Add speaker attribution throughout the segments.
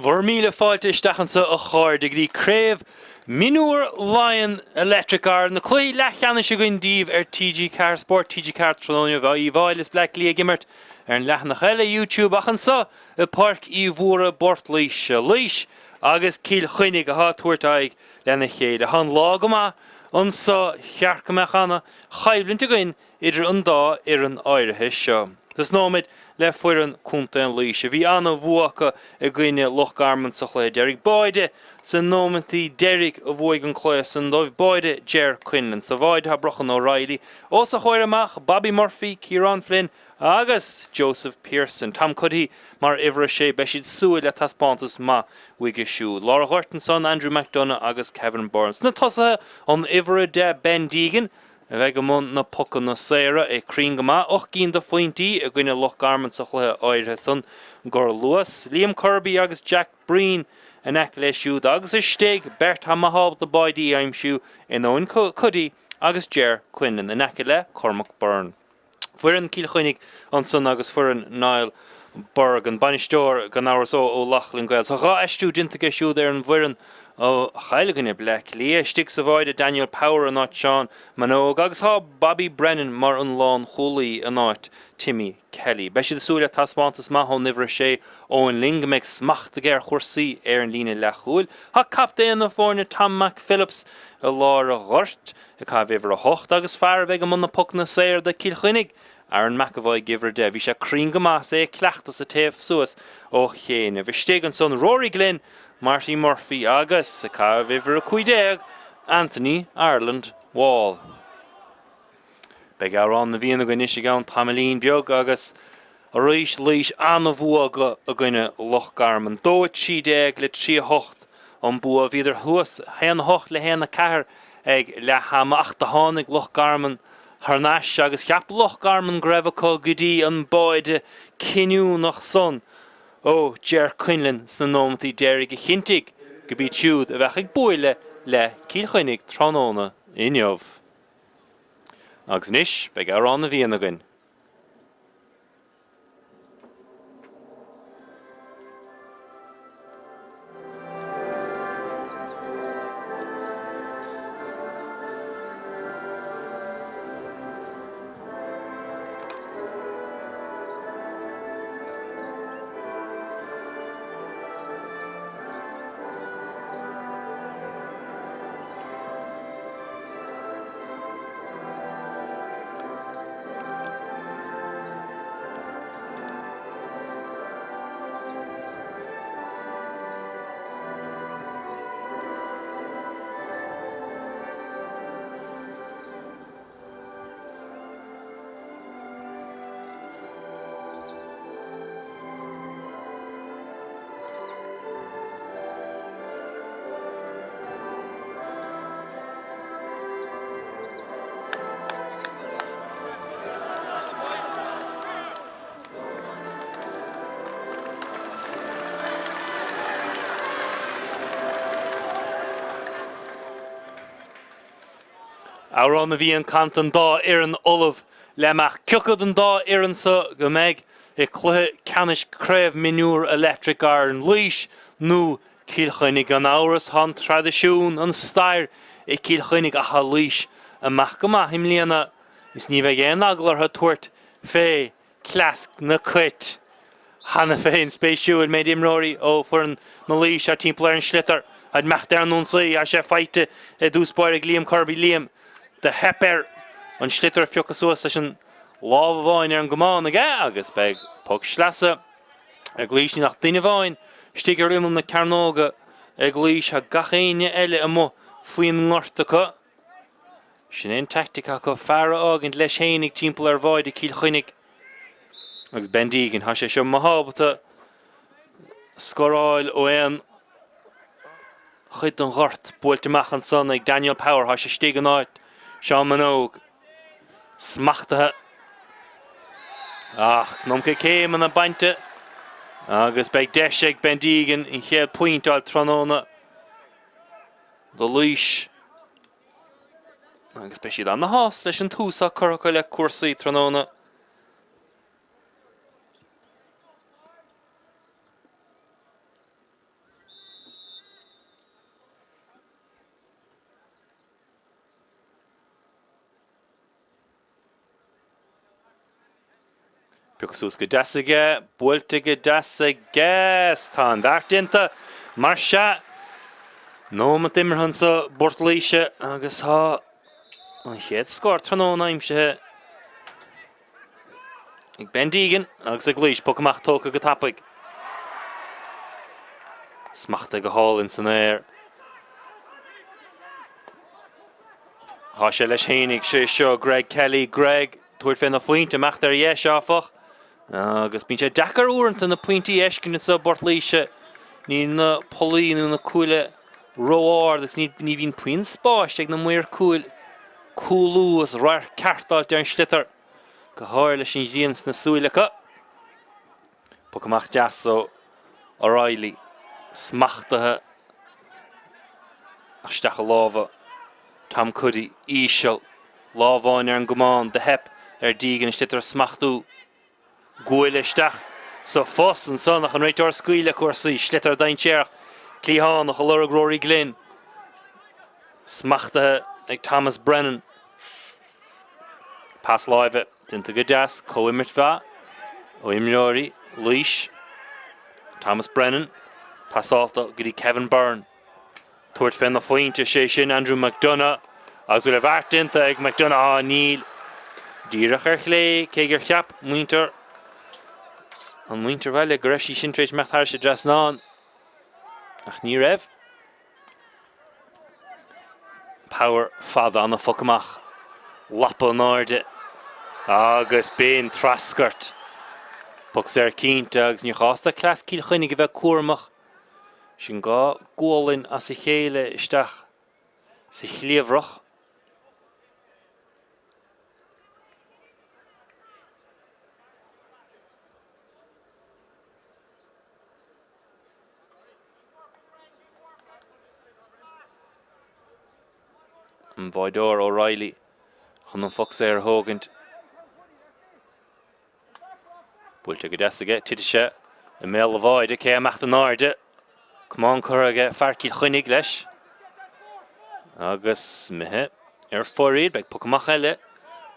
Speaker 1: Vormíle fáilte isteachanta a cháir de grí Craobh Mionúr Laighean electric car na Cluiche LeathCheannais se goin díobh TG car Spórt TG car Trónne bheith bháil is Black Laighean leach nach eile YouTube achan sa a Pháirc Mhórdha bort Laoise agus Cill Chainnigh a hátuairtaigh lena chéad a han lágama an sa chearcamachana chaibhlinn goin idir an dá an áirithe seo. Tás nóid le fuireann cúnta an Laoise. Bhí anna bhuacha a gcuine lochgarman sa chléir Derek Boide san nómantí Derek a bhuaig an chléir san dóibh Boide Ger Quinlan sa bhaid ha brochan O'Reilly ó sa choir amach Bobby Murphy, Kieran Flynn agus Joseph Pearson. Tam cudí mar ihre sé beisiad súil le taspántas ma wige siú. Laura Hortenson, Andrew McDonough agus Kevin Burns. Na tosa an ihre de Ben Deegan a bheith go mún na pocan na séire críngama och cín de fointí a gcuine lochgarman sa chluthe áirithe san gur Laois. Liam Kirby agus Jack Breen an ec le siúd agus is stig Bert ha mahab de baidí aimsiú in oin cudí agus Ger Quinlan an ec le Cormac Byrne. Fuireann Cill Chainnigh an son agus fuireann Niall Berg an banisteoir gan áras ó Lachlinn Gael. So gá eistú dinteige siúd an bhuireann ó Chaileganna Black Leath stig sa bhaide Daniel Power an áit Sean Minogue agus há Bobby Brennan mar an lán chulaí an áit Timmy Kelly. Beisiad súile taspántas math ó nifre sé ó an lingameid smachta gur chuirsaí an lína le chúil. Há captain na fórne Tom McPhillips a láir a ghort a caiibh ihre hocht agus fear bheith go muna puc na séir de Cill Chainnigh. Aaron McAvoy gifre de. Bhí sé críngama sé cleachtas a taobh suas ó chéine. Bhí stig an son Rory Glynn, Marty Murphy agus a caiibh ihre a cuideag Anthony Ireland Wall. Beag árán na bhíonna go níos gan Tamalín beag agus a rís Laois anna bhuaga a gcuine lochgarman. Dóid si déag le 3-8 an bua bhíidir thuas hen hocht le hen a ceair ag le hama 8 tháinig lochgarman Harnáis agus cheap lochgarman greibhachá gotí an Boide ciniú nach son ó Ger Quinlan sna nómantí Derek a chintig go bhí siúd a bheith ag buaile le Cill Chainnigh tróna inniuh. Agus níos beag árán na bhíonna againn. Árán na bhí an cant an dá an Olaf leach ciocad an dá an sa go méid I Cluiche Canis Craobh Mionúr electric an Laoise nó Cill Chainnigh an áras han tradiisiún an stair I Cill Chainnigh a ha Laoise amach go maith imlíana is ní bheith géan aglar ha tuairt fé clasc na cuit hanna féin spéisiúil méid imróí ó fuair na Laoise a timppla an slittar had mecht ar an núnsaí a sé feite dúspáir Liam Kirby Liam de hepper an slittar fiocas suas leis an lábhháin ar an gomáin aige agus beag pog slasa a Cluiche nach duine bháin stig ar imam na Carnóga a Cluiche a gachéine eile amó faoin ngortacha sin éon tactica go fearra ágant leis hénig timppla ar bháid I Cill Chainnigh agus Ben Deegan ha sé seo mahabhata scoráil ó éan chuid an ghort buailteach an son ag Daniel Power ha sé stig an áit Sean Minogue smachtathe ach nómcha céim an a bainte agus beag deis ag Ben Deegan in chéad pointáil tróna do Laoise agus beisiad an na hás leis an túsa curcha le cuasaí tróna Picosús go deasige, builte go deasige, Satharn dartinta, mar se, nó mat immerhan sa Bort Laoise, agus ha, an chéad scór tróna aimsethe. Ag ben dígan, agus a Cluiche, Pocamach tóca go tapig. Smachta go hall in san air. Tá sé leis Chainnigh sé seo Greg Kelly, Greg, tuair fin na fointe mecht ar yes áfach. Agus bín sé dachar úrant na pointí eiscin sa Bort Laoise. Ní na polín na cúile roár, agus ní bhín puin spáist ag na muir cúil. Cúlúas rair cartáilt ar an slittar. Go háir leis sin rians na súilecha. Pocamach deas ó O'Reilly. Smachtathe. Aisteach a lábha. Tam Cuddy, Ísel, Láháin ar an gomán, de hep ar dígan slittar smachtú. Gúil isteach, so fós an sonach an réitor scuile cuasaí, slittar dainteach, Clíán a cholorag Rory Glynn. Smachtathe ag Thomas Brennan. Pass live dinta go deas, Coimirt bha, ó Imreoirí, Laois, Thomas Brennan, pass alta gudi Kevin Byrne. Tuairt fin na fointe sé sin Andrew McDonough, agus bhfuil a bhart dinta ag McDonough á níl. Díreach ar chlé, cé gur cheap, muinter. An muinter bhaile go raibh sí sin tréis mecht thar sé dras ná. Ach ní raibh. Power fada an na Pocamach. Lappa náirde. Agus ben trascart. Pucs ar cínta agus ní chásta cleat Cill Chainnigh go bheith cuairmach. Sin gá gólinn as I chéile isteach sa chléomhrach. An bhaidóir O'Reilly chun an focs ar thógant. Builte go deasige, tiite i méal a bhaide cé amach an áirde. Cuán chuige Pháirc Cill Chainnigh leis. Agus mithe ar fóiríad beag Pocamach eile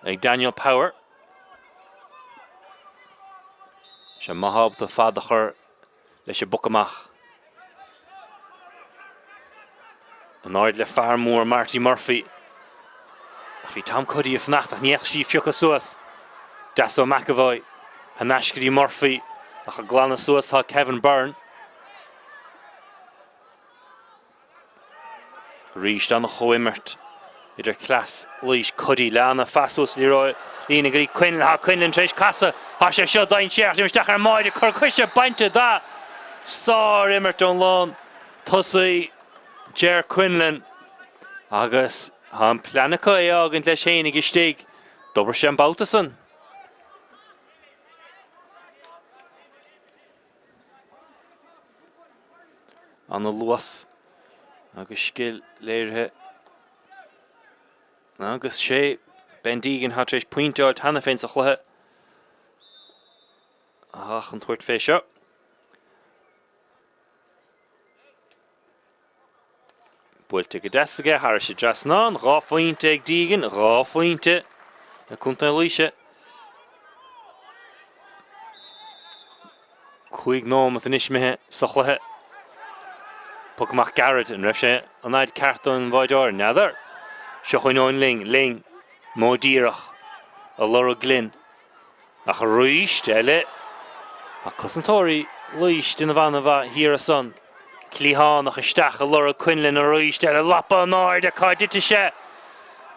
Speaker 1: ag Daniel Power. Se maithobh a fada chur leis a Pocamach. An áird le fearmór Marty Murphy. Ach bhí Tom Cuddy a fnacht ach níoch sí fiúcha suas. Das ó McAvoy. Hanashkedy Murphy. Ach a glanna suas ha Kevin Byrne. Ríist an choimirt. Idir clas Laois Cuddy leanna fasos Leroy. Lína grí Quinlan ha Quinlan treis casa. Ha sé seo dain seach imisteach ar maide cur cuise bainte da. Sár imirt an lán. Tusaí Ger Quinlan. Agus han planacha é agant leis Chainnigh istigh. Dobar sé an bátasan. An Laois. Agus skill léirthe. Agus sé ben dígan hat treis pointáil tanna féin sa chluthe. Ach an tuairt fé seo. Builte go deasige, thar sé dras ná, rá fointe ag dígan, rá fointe. A cúnta Laoise. Chuig nómad an ismithe sa chluthe. Pocamach Garrett an raibh sé an aid carta an bhaidóir neadar. Seo chuinóin Ling, Módíreach, a Laura Glynn. Ach a ríist eile. A cosantóirí Laois den a bhana bha hir a son. Clíán ach isteach a Laura Quinlan a ríist eile lappa an áirde caidite sé.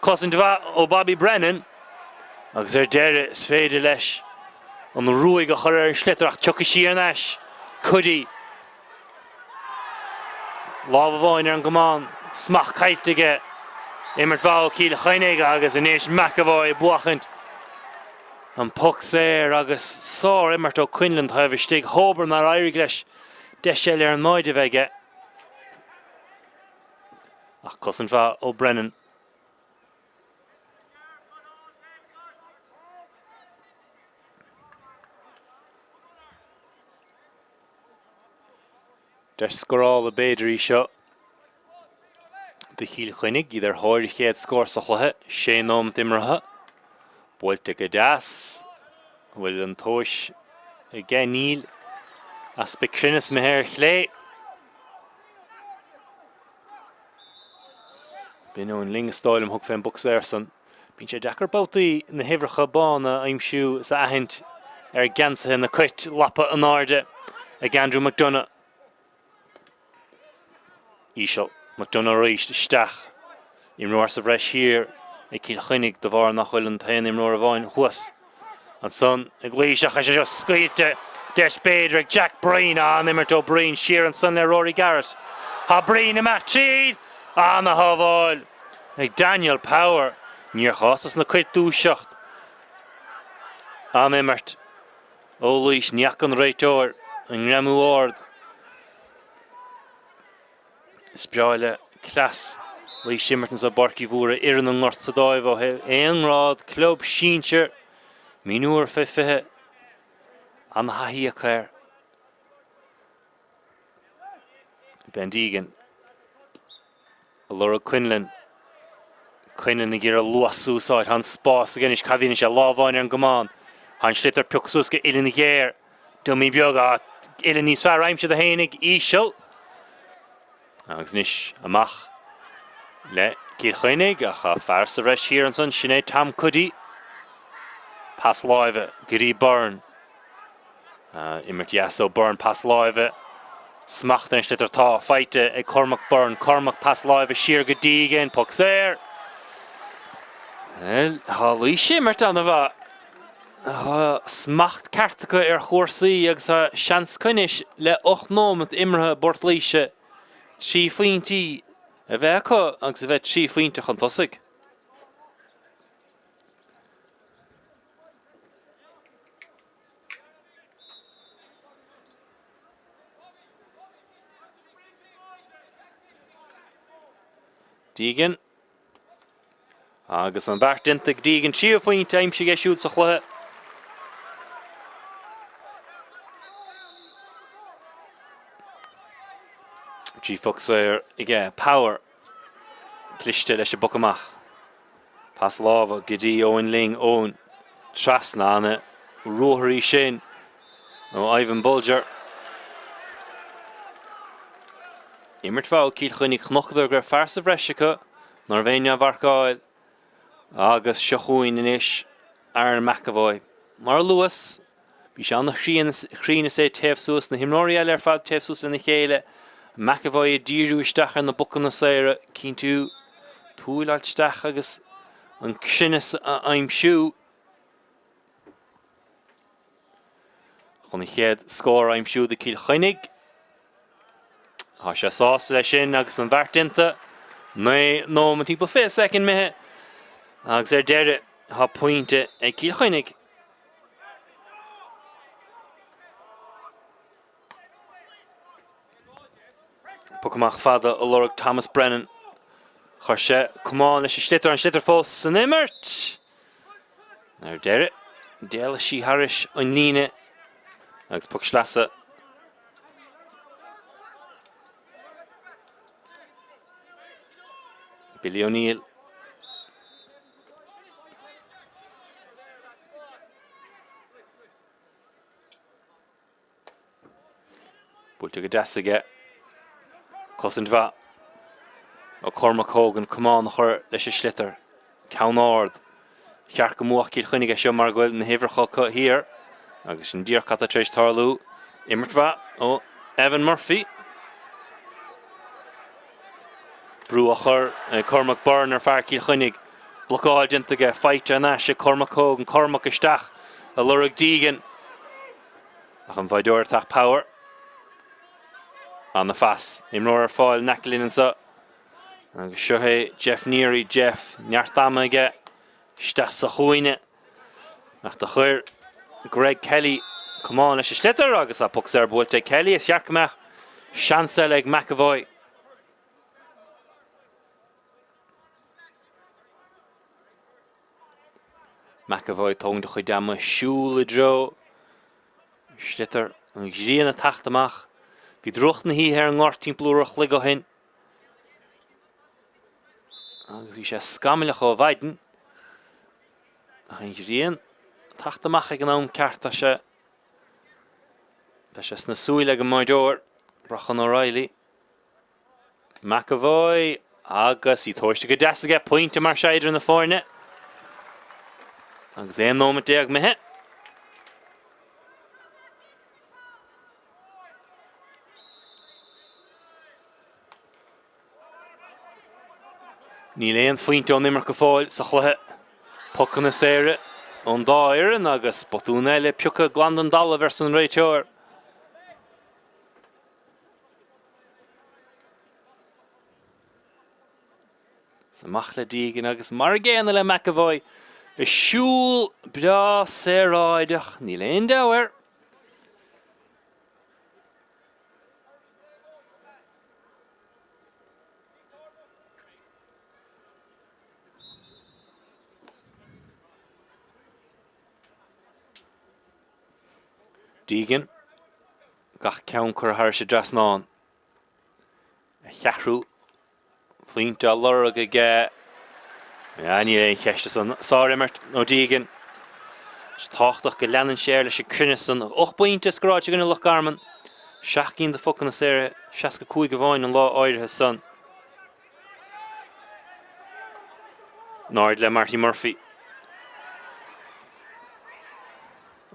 Speaker 1: Cosan bha ó Bobby Brennan. Agus deire is féidir leis. An ruaig a chur ar an slittar ach tucha sí an eis. Cuddy. Lábháin ar an gomán, smach cailteige. Imirt bhá Cill Chainnigh agus inis McAvoy buachant. An pucs éir agus sár imirt ó Quinlan tá bhí stig hóbar mar éirigh leis. Deis sé ar an maide bheige. Ach cosan bha ó Brennan. Der scoráil a béidirí seo. De Cill Chainnigh idir háir chéad scór sa chluthe, sé nómad imreatha. Builte go deas. Bhfuil an tóis again níl as becrinnes me her chlé. Bín ón ling stáilm thug féin bucs san. Bín sé deacar bátaí na hifrecha bána aimsiú sa ahint gantsa na cuit lappa an áde ag Andrew McDonough. Ísio McDonough ríist isteach. Imróir sa bhreis hir ag Cill Chainnigh de bhar nach bhfuil an tain imróir a bhain chuas. An son ag Laoise a sé just scuilte Des Beidir ag Jack Breen an immert O'Brien sheer an son le Rory Garrett. Ha Breen amach tríd an na haváil ag Daniel Power níor chásas na cuit dúiseacht. An immert ó Laoise neach an réitóir an Mhórdha. Spreáile clas Laoise immertans a barci bhúra iran an ngort sa dáibh ó éonrád club síintir Mionúr fithe an haí a chair. Ben Deegan Laura Quinlan ag a luas úsáid han spás again is cadhín is a lábháin an gomán. Han slitar piuchsús go ilin i géir. Dumí beag a ilin níos fear aimse a hénig ísio. Agus nis amach le Cill Chainnigh a cha fear sa bhreis hir an son sinné Tam Cuddy. Pass Laois Gary Byrne. Immert Yasso Byrne pass Laois. Smacht an slitar tá feite ag Cormac Byrne. Cormac pass Laois sheer go Deegan puck séir. Ha Laoise immert an a smacht cartacha chórsaí agus a seans cuinis le 8 nómant imrethe bort Laoise. Trí faointí a bheith acu agus a bheith trí faointe chun tosig. Deegan agus an bhart dinta Deegan trí faointe aimse ag siúd sa chluthe. Trí foxir ige Power Cluiche leis a buc amach. Pass lábha Gidí Owen Ling Owen Trasna anna Rotherí sin ó Ivan Bulger. Immert fá Cill Chainnigh chnochadar gur fear sa bhreis acu nar bhéine bharcáil agus seachúin inis Aaron McAvoy. Mar Laois bhí se anna chríne sé taobhsús na himnóí eile fad taobhsús le na chéile. McAvoy díriú isteach ar na bucan na saoire cinn tú túiláilt isteach agus an csinnis a aimsiú. Chun i chéad scór aimsiú de Cill Chainnigh. Tá sé sásta lei sin agus an bhart dinta. nó man timp 5 second mithe. Agus deire tá pointe ag Cill Chainnigh. Pucamach fada a lorg Thomas Brennan. Chuir sé cumán leis slitar an slitar fós san immert. Nar deire déala sí haris an líne agus puc slasa. Billy O'Neill. Búilte go deasige. Cosint bha ó Cormac Hogan cumán chur leis slitar. Caunard. Chearc go muach Cill Chainnigh seo mar gohfuil na hifrecha hir. Agus sin dír cata tréis tarlú. Immert bha ó Evan Murphy. Brú a chur Cormac Byrne ar fear Cill Chainnigh. Blocáil dintaige feite an eise Cormac Hogan. Cormac isteach a lorg Deegan. Ach an bhaidóir tach Power. An na fas. Imróir ar fáil neclín an sa. Agus seo é Jeff Neary. Jeff neartama aige. Isteach sa chuoine. Ach de chuir Greg Kelly. Cumán leis slitar agus a puc séir búilte Kelly is chearcamach. Seansel ag McAvoy. McAvoy tóg de chuid dama siúla dro. Slitar an gríana tachtamach. Bhí drucht na hí ar an ngort timplúrach le go hin. Agus bhí sé scamilach ó bhaiden. A chan grían Tráchtaire gan am carta se. Bes na súile go Mhórdha brachan O'Reilly. McAvoy agus í tóiste go deasige pointe mar seidir na fórne. Agus éon nómad déag mithe. Ní léon faointe ó nimar go fáil sa chluthe. Pucan na séire ón dá éireann agus botún eile piúcha glandan dalla vers an réiteoir. Sa machla dígin agus mar géana le McAvoy. Is siúl bra séráideach ní léon dáir. Dígin gach ceann chur thar sé dras nán. A cheathrú Flinta lura go ge. Ní éon cheiste san sáirimmert nó dígin. Táchtach go leanan séir leis crinne san 8 pointe scráte gona lech garman. 16 de focan na séire, 65 go bháin an lá áirithe san. Náid le Marty Murphy.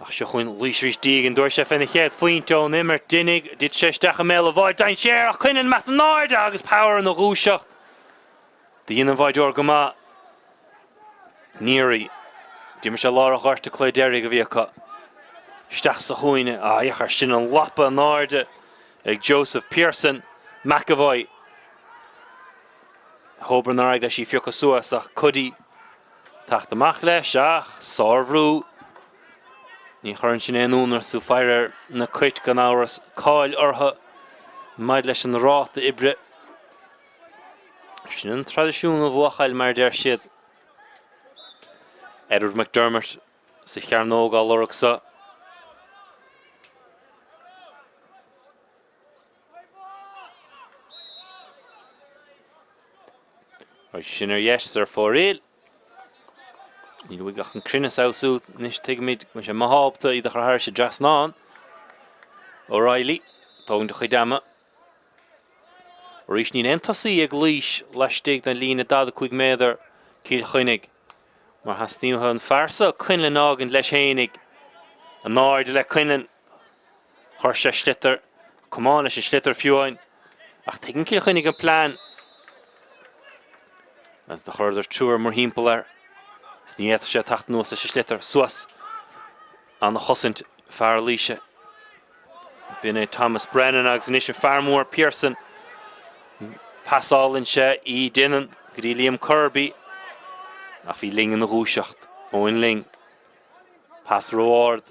Speaker 1: Ach se chuin Laois dígin dúir sé fena chéad faointe ón immert dunig dit 16 méle bhaid dain séir ach chuineann mecht an náide agus power an rúiseacht. Dhéanaan bhaidúir go má níorí. Dímar sé lára ghirta Craobhacha go bhíocha. Steach sa chuoine dheachar sin an lapa an náide ag Joseph Pearson McAvoy. Hóbar na raig leis sí fiocha suas ach cudí. Tacht amach leis ach sárhrú. Ní churann sin éonúnar sú Fháirc na cuit gan áras cáil ortha maid leis an ráta ibre. Sin an tradiisiún ó bhuachail mar déir siad. Edward McDermott sa chearnóg á lorach sa. Sin yes ar fóréil. Ní bhfuil gach an crinne saoú níos tuigimid mu sé mahabhta iad a chur sé dras nán. O'Reilly, tágann de chuidama. Rís ní entasí ag Cluiche leis stig na lína 15 méadar Cill Chainnigh. Mar has tíomtha an farsa cuineann ágan leis hénig. An náide le cuineann chuir sé sliotar, cumán leis sé sliotar fiúin. Ach tuigeann Cill Chainnigh an plán. As de chuidir trúr mar hímpel is ní éta sé tacht nuas sé sliotar suas an na chosint fear Laoise. Bine Thomas Brennan agus an isise Farmór Pearson. Pasálinn sé í dinan go dtí Liam Kirby. Ach bhí ling an rúiseacht óin ling. Pass Roard.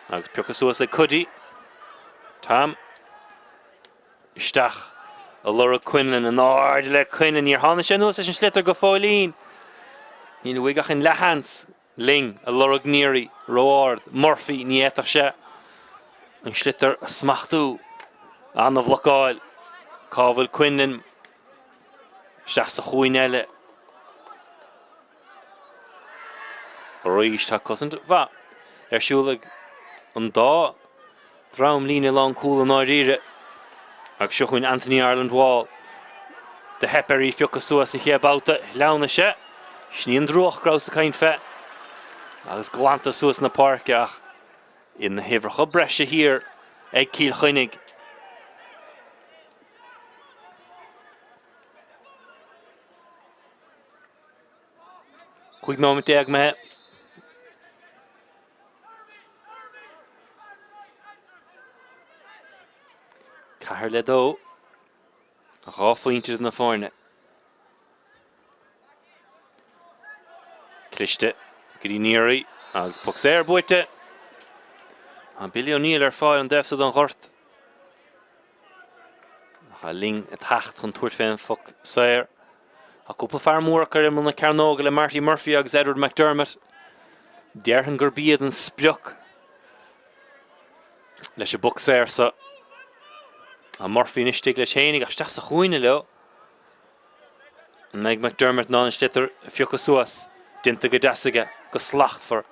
Speaker 1: Agus peocha suas le cudí. Tam. Isteach a lura Quinlan an áard le Quinlan níor tháinig sé nuas an sliotar go fáilín. Ní bhuaigh ach an lehans ling a lura gníirí Roard Murphy ní éiteach sé. An sliotar a smachtú an a bhlocáil. Cábhail Quinlan isteach sa chuain eile. Rís tá cosint bha siúlaigh an dá drám lína lán cúil an áiríre agus seo chuin Anthony Ireland Wall de heparí fiocha suas a chéabáta leanna sé sníon droch grás a cain fe agus glanta suas na Pháirc ach in na hifrecha breise hir ag Cill Chainnigh. Chuig nómad déag me Cahir le dó a dhá faointe na fórne. Cliste go dtí níorí agus puc séir buite. An Billy O'Neill ar fáil an defsad an ghort. A ling a tacht chun tuairt féin fuc séir. A cúpla Farmór ar imil na cearnóga le Marty Murphy agus Edward McDermott. Dearthan gur bíad an splioch leis a buc séir sa. A Murphy níos stig le Chainnigh ach steach sa chuoine leo. Meg McDermott ná an sliotar fiocha suas. Dinta go deasige go slacht for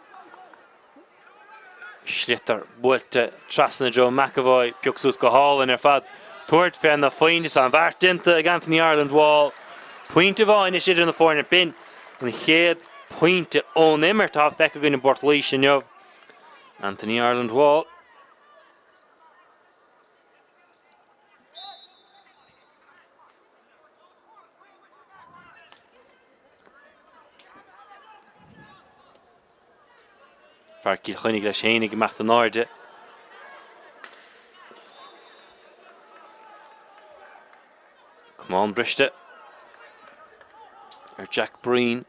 Speaker 1: Schlitter builte Trasna Joe McAvoy Puxus go hall in fad Toward fan the find is on Vart Dinta against the Ireland wall point of on is in the corner bin and the head point on immer top back again in Bortleach and Yov Anthony Ireland wall Pháirc Cill Chainnigh Cill Chainnigh gemacht an Orde. Come on, Briste. Jack Breen.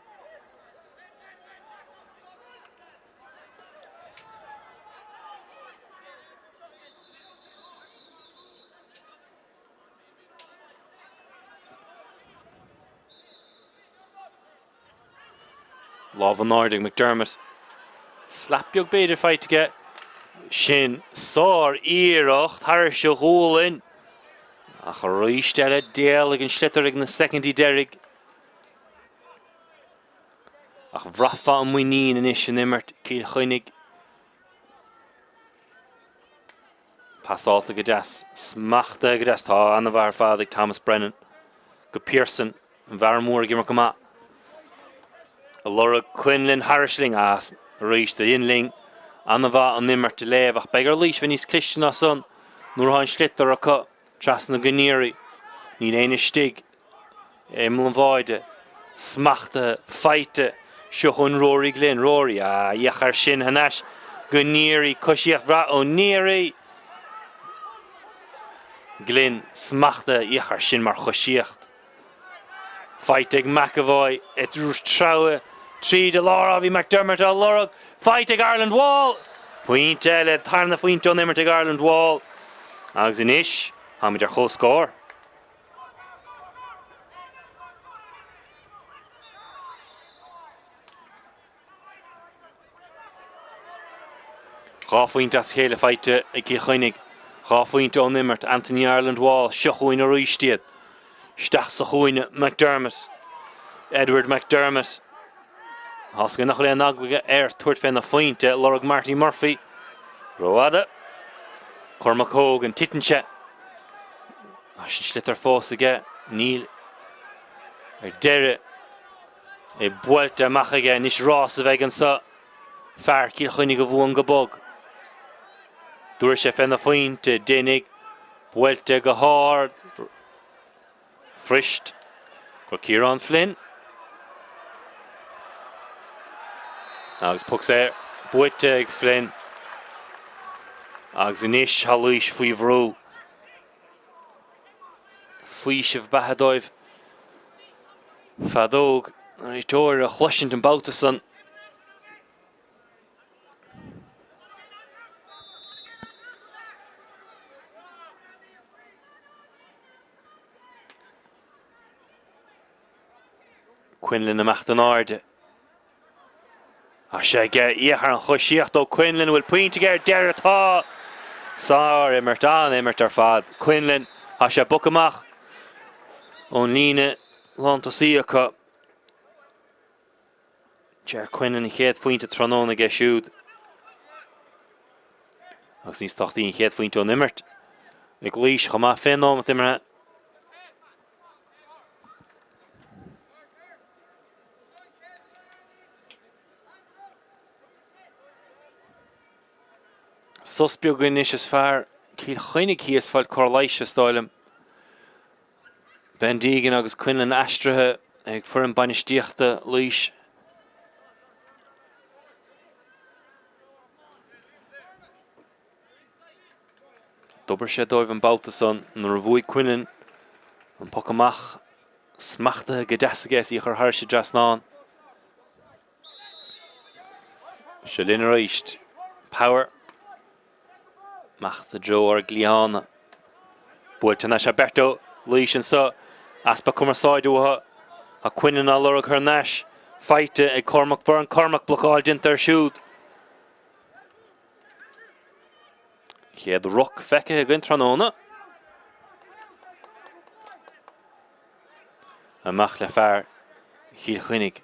Speaker 1: Love an Orde, McDermott. Slap jog beter fight to get Shin Sor Erocht Harsh Hólin Ach Roistelle Dale against Schlitter in the second Derrick Ach Vrafa and Wineen and Ish and Immert Cill Chainnigh Pass all to Gadas Smachta Gadas Ta and the Varfadig Thomas Brennan Go Pearson and Varamore Gimmer Kama Laura Quinlan Harishling As Reach the inling an va an nimmer to leave ach beggar leash when he's Christian or son nor han Schlitter a cut Trasna Gunnery ni eine stig Emlen Voide smachte fighte Shuchun Rory Glen Rory yachar shin hanash Gunnery Cushiach Vra O'Neary Glen smachte yachar shin mar Cushiach fighting McAvoy it Traue Tree de Laura vi McDermott a Lorug fighting Ireland wall point le tarn the point on Immertig Ireland wall Agus in ish ha mi der cho score Half point as hele fight Cill Chainnigh half point on Immert Anthony Ireland wall Shuchoin a Roistiad Stach Sachoin McDermott Edward McDermott Oscar nach le naglige toward fan the fight Lorug Marty Murphy Roada Cormac Hogan Tittenche Schlitter Fossige Neil Dere Buelta Machige Nish Ross of Egansa Pháirc Cill Chainnigh of Wungabog Durshe fan the fight Dinig Buelta Gahard Frisht Kieran Flynn Agus pucks Buiteg Flynn Agus in ish Haluish fwy vrw Fwysh of Bahadoiv Fadog Ritor a Washington Bautason Quinlan a macht an Orde Ashe get Iachar an Chushiach do Quinlan will point together Derek Tha Sar Immert an Immert ar fad Quinlan Ashe Buckamach on Lina Lantosiacha Ger Quinlan chéad fointe Tróna ge siúd agus níos tochtaí chéad fointe on Immert ag Cluiche chama fin on Immert Suspiogin is fear Cill Chainnigh is fáil Corlaisha stáilm Ben Deegan agus Quinlan Astrathe ag furin bainisteachta Laois Dobar sé dóibh an Bautason nor bhuaigh Quinlan an Puckamach smachta go deasagéis í chur hairse drasnán Se linn reist Power Machta Joe or Gliana Builtana Shaberto Laois and so Aspa Cummerside a Quinlan a Lorug her Nash fight a Cormac Burn Cormac blockade in their shoot He had the rock fecke against Tranona a Machle Fair Cill Chainnigh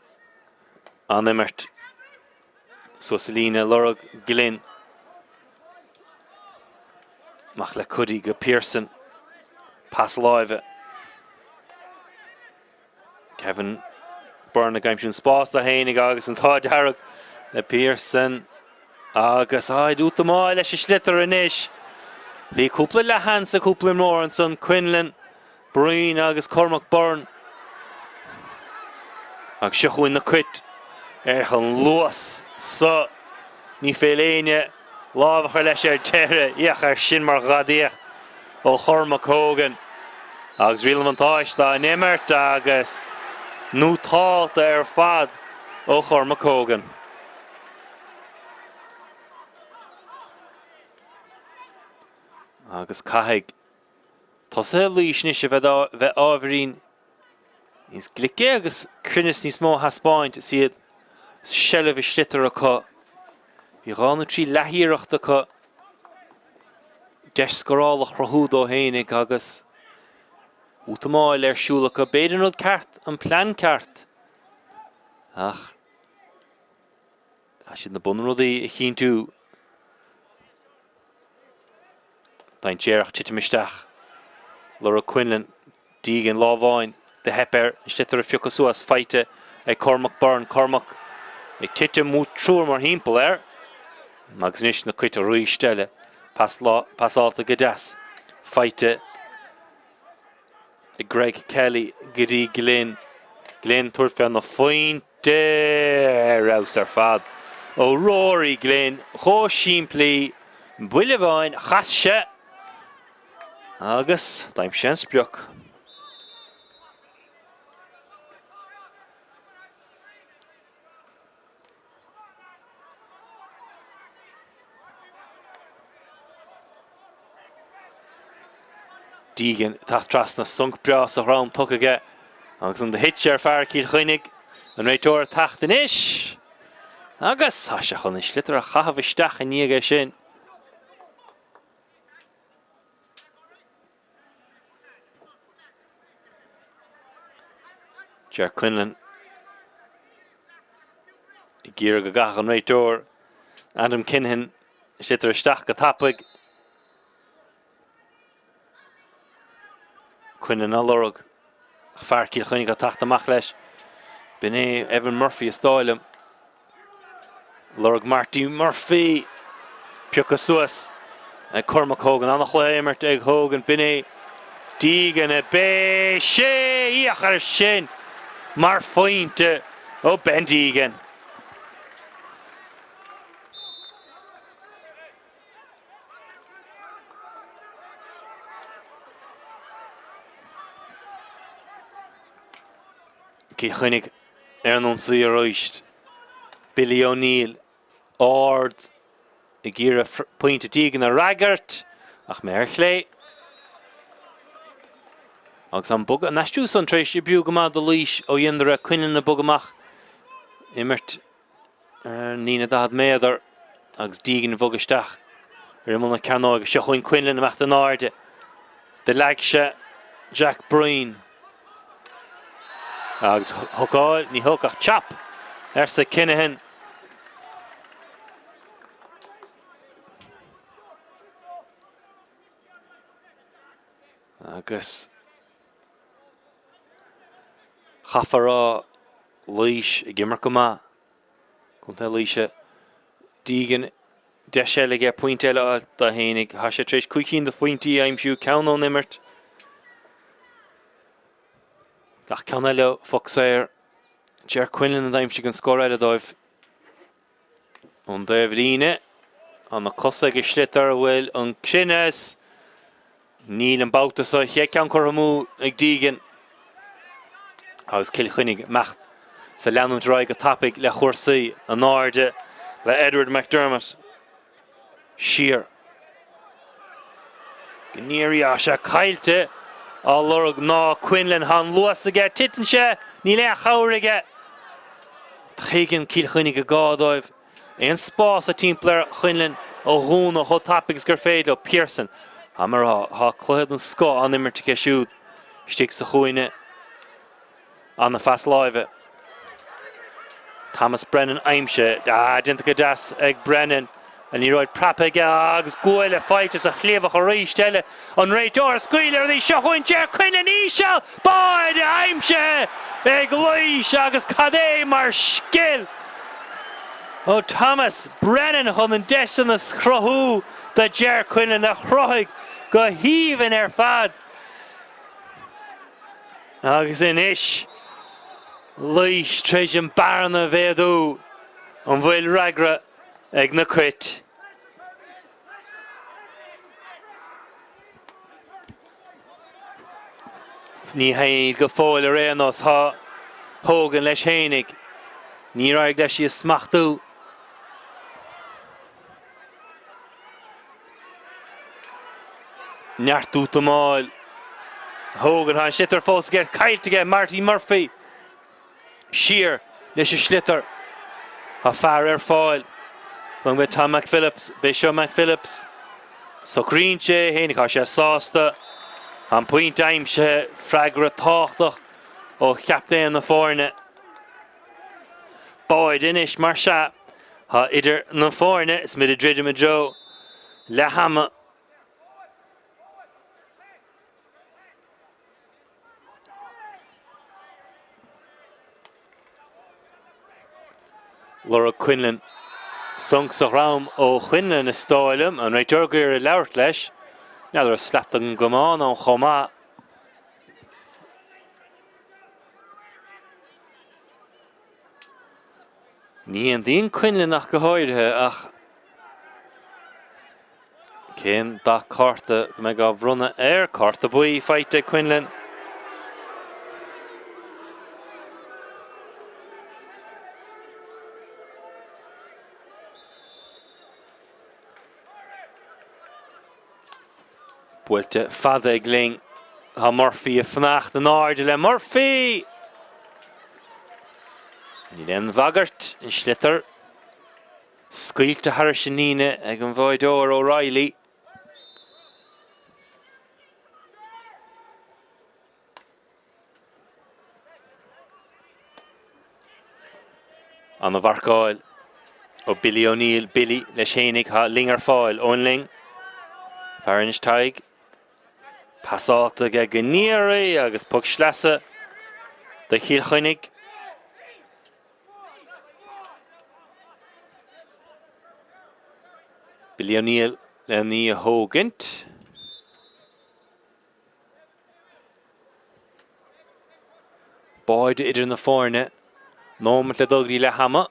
Speaker 1: an immert. Suasalína Lorug Glynn. Mach le Cuddy go Pearson. Pass live. Kevin Byrne gaimsin Spórt the Chainnigh agus an Tá Dearg le Pearson. Agus dút amá leis slittar inis. Bhí cúpla le hansa cúpla mór an son Quinlan, Breen agus Cormac Byrne. Ag sichuin na cuit an Laois sa ní féléine lábhachar leis teire iachar sin mar gadíocht ó Cormac Hogan. Agus rialan an táiste an immert agus nó táilta fad ó Cormac Hogan. Agus caithfidh tá sé Laois níos bheith ábharín is Cluiche agus crinnes níos mó haspáint siad sellh slittar acu. Bhí gána trí leathíireacht acu deis scorálach rothúd ó Chainnigh agus útamáil siúlacha beidir nód ceart an plan ceart. Ach siad na bunrudaí I chin tú Dain Gerach titimisteach Laura Quinlan Deegan Lábháin de Hepper slittar fiúcha suas feite Cormac Byrne Cormac titte mú trúr mar himple agus níos na cuite ruí stelle pasálta godas feite Greg Kelly Giddy Glynn tuair feann na fointe raus fad ó Rory Glynn cho siimplí buile bháin chaise agus daim sin spreoch. Deegan tacht tras na sunk breas a rám tucaige agus an de hitse Pháirc Cill Chainnigh an réiteoir tacht inis agus se chun is slittar a chahabh isteach in níige sin. Ger Quinlan I gír go gach an réiteoir Adam Kinhan slittar isteach go tapig. Quinlan a Lorug Pháirc Cill Chainnigh a tacht amach leis. B'né Evan Murphy a stáilm. Lorug Marty Murphy Piúcha suas Cormac Hogan annach léimert ag Hogan b'né Deegan a bé sé iachar sin mar fointe ó Ben Deegan. Cill Chainnigh an saí a roist. Billy O'Neill Ord I gír a pointe Deegan a raggart ach merchlé. Agus an bug an nastú son treis I bú gomá do Laois ó dhéanadar a Quinlan na bugamach immert nína dahad méadar agus Deegan bugaisteach muna ceanó agus seo chuin Quinlan amach den áirde de Laighean Jack Breen agus thugáil ní thugach chap sa Kinahan. Agus chafará Laois I gimar go maith chunta Laoise Deegan de seige pointe eile a Chainnigh ha sé treis cuicín de fointí aimsiú ceann immert gach ceann eile foxéir Ger Quinlan an aimsiú an scór eile dóibh an dóibhlíne an na cosa go slittar bhfuil an Chainnigh níl an bauta sa chean chomú ag Deegan agus Cill Chainnigh mecht sa leanúint raig a tapig le chórsaí an áirde le Edward McDermott Shear gníirí a se caiilte á Lorug ná Quinlan han luas aige titan se ní le chairige Tréigean Cill Chainnigh a gádóibh éon spás a timpplair Quinlan ó dhún ó thó tapigs gur féad ó Pearson Hamar ha clúad an scó an immert ag siúd stig sa chuoine an na fas láimhe. Thomas Brennan aimse. Dinta das ag Brennan. And he roid Prapig agus Goyle fight as a Cleavach a Reistelle on Raitor Squealer the Shahuin Jer Quinn and Ishal by the Aimshe ag Luiche agus Cade mar skill. Oh Thomas Brennan on the desk in the Crahu the Jer Quinn and the Chroig go heaving fad. Agus in ish Luiche Trajan Baron of Vedu on Vil Ragra ag na quit. Ní haid go fáil a réanos ha Hogan leis Chainnigh. Ní raig leis is smachtú. Neartú tamáil. Hogan han sitter fós get cailte Marty Murphy. Sheer leis slitter. Ha far fáil. So with Tom McPhillips, Bishop McPhillips. So Greenche, Chainnigh sé sásta. An point aimse fragra Tráchtaire ó captain na fórne. Boyd inish mar sha. Ha idir na fórne is mid a dridge Joe. Lehamma. Laura Quinlan. Sunk sa raum ó Quinlan is stáilm an right urgur a lauert leis. Now they're slapped on Goman on Choma. Ní an dín Quinlan nach go háirithe ach cén da carta me go bhrunna carta buí feite Quinlan. Builte fada ag ling ha Murphy a fnacht an áirde le Murphy. Ní den vagart in slitter. Scuilte Harrishanine ag an Bhaidóir O'Reilly. An a Bharcáil ó Billy O'Neill, Billy le Chainnigh ha Linger fáil ón ling. Farnish taig. Passáta ge Gníri agus pug slasa de Cill Chainnigh. Billy O'Neill le ní Hógant. Boyd idir na fórne. Moment le dogri le Hamma.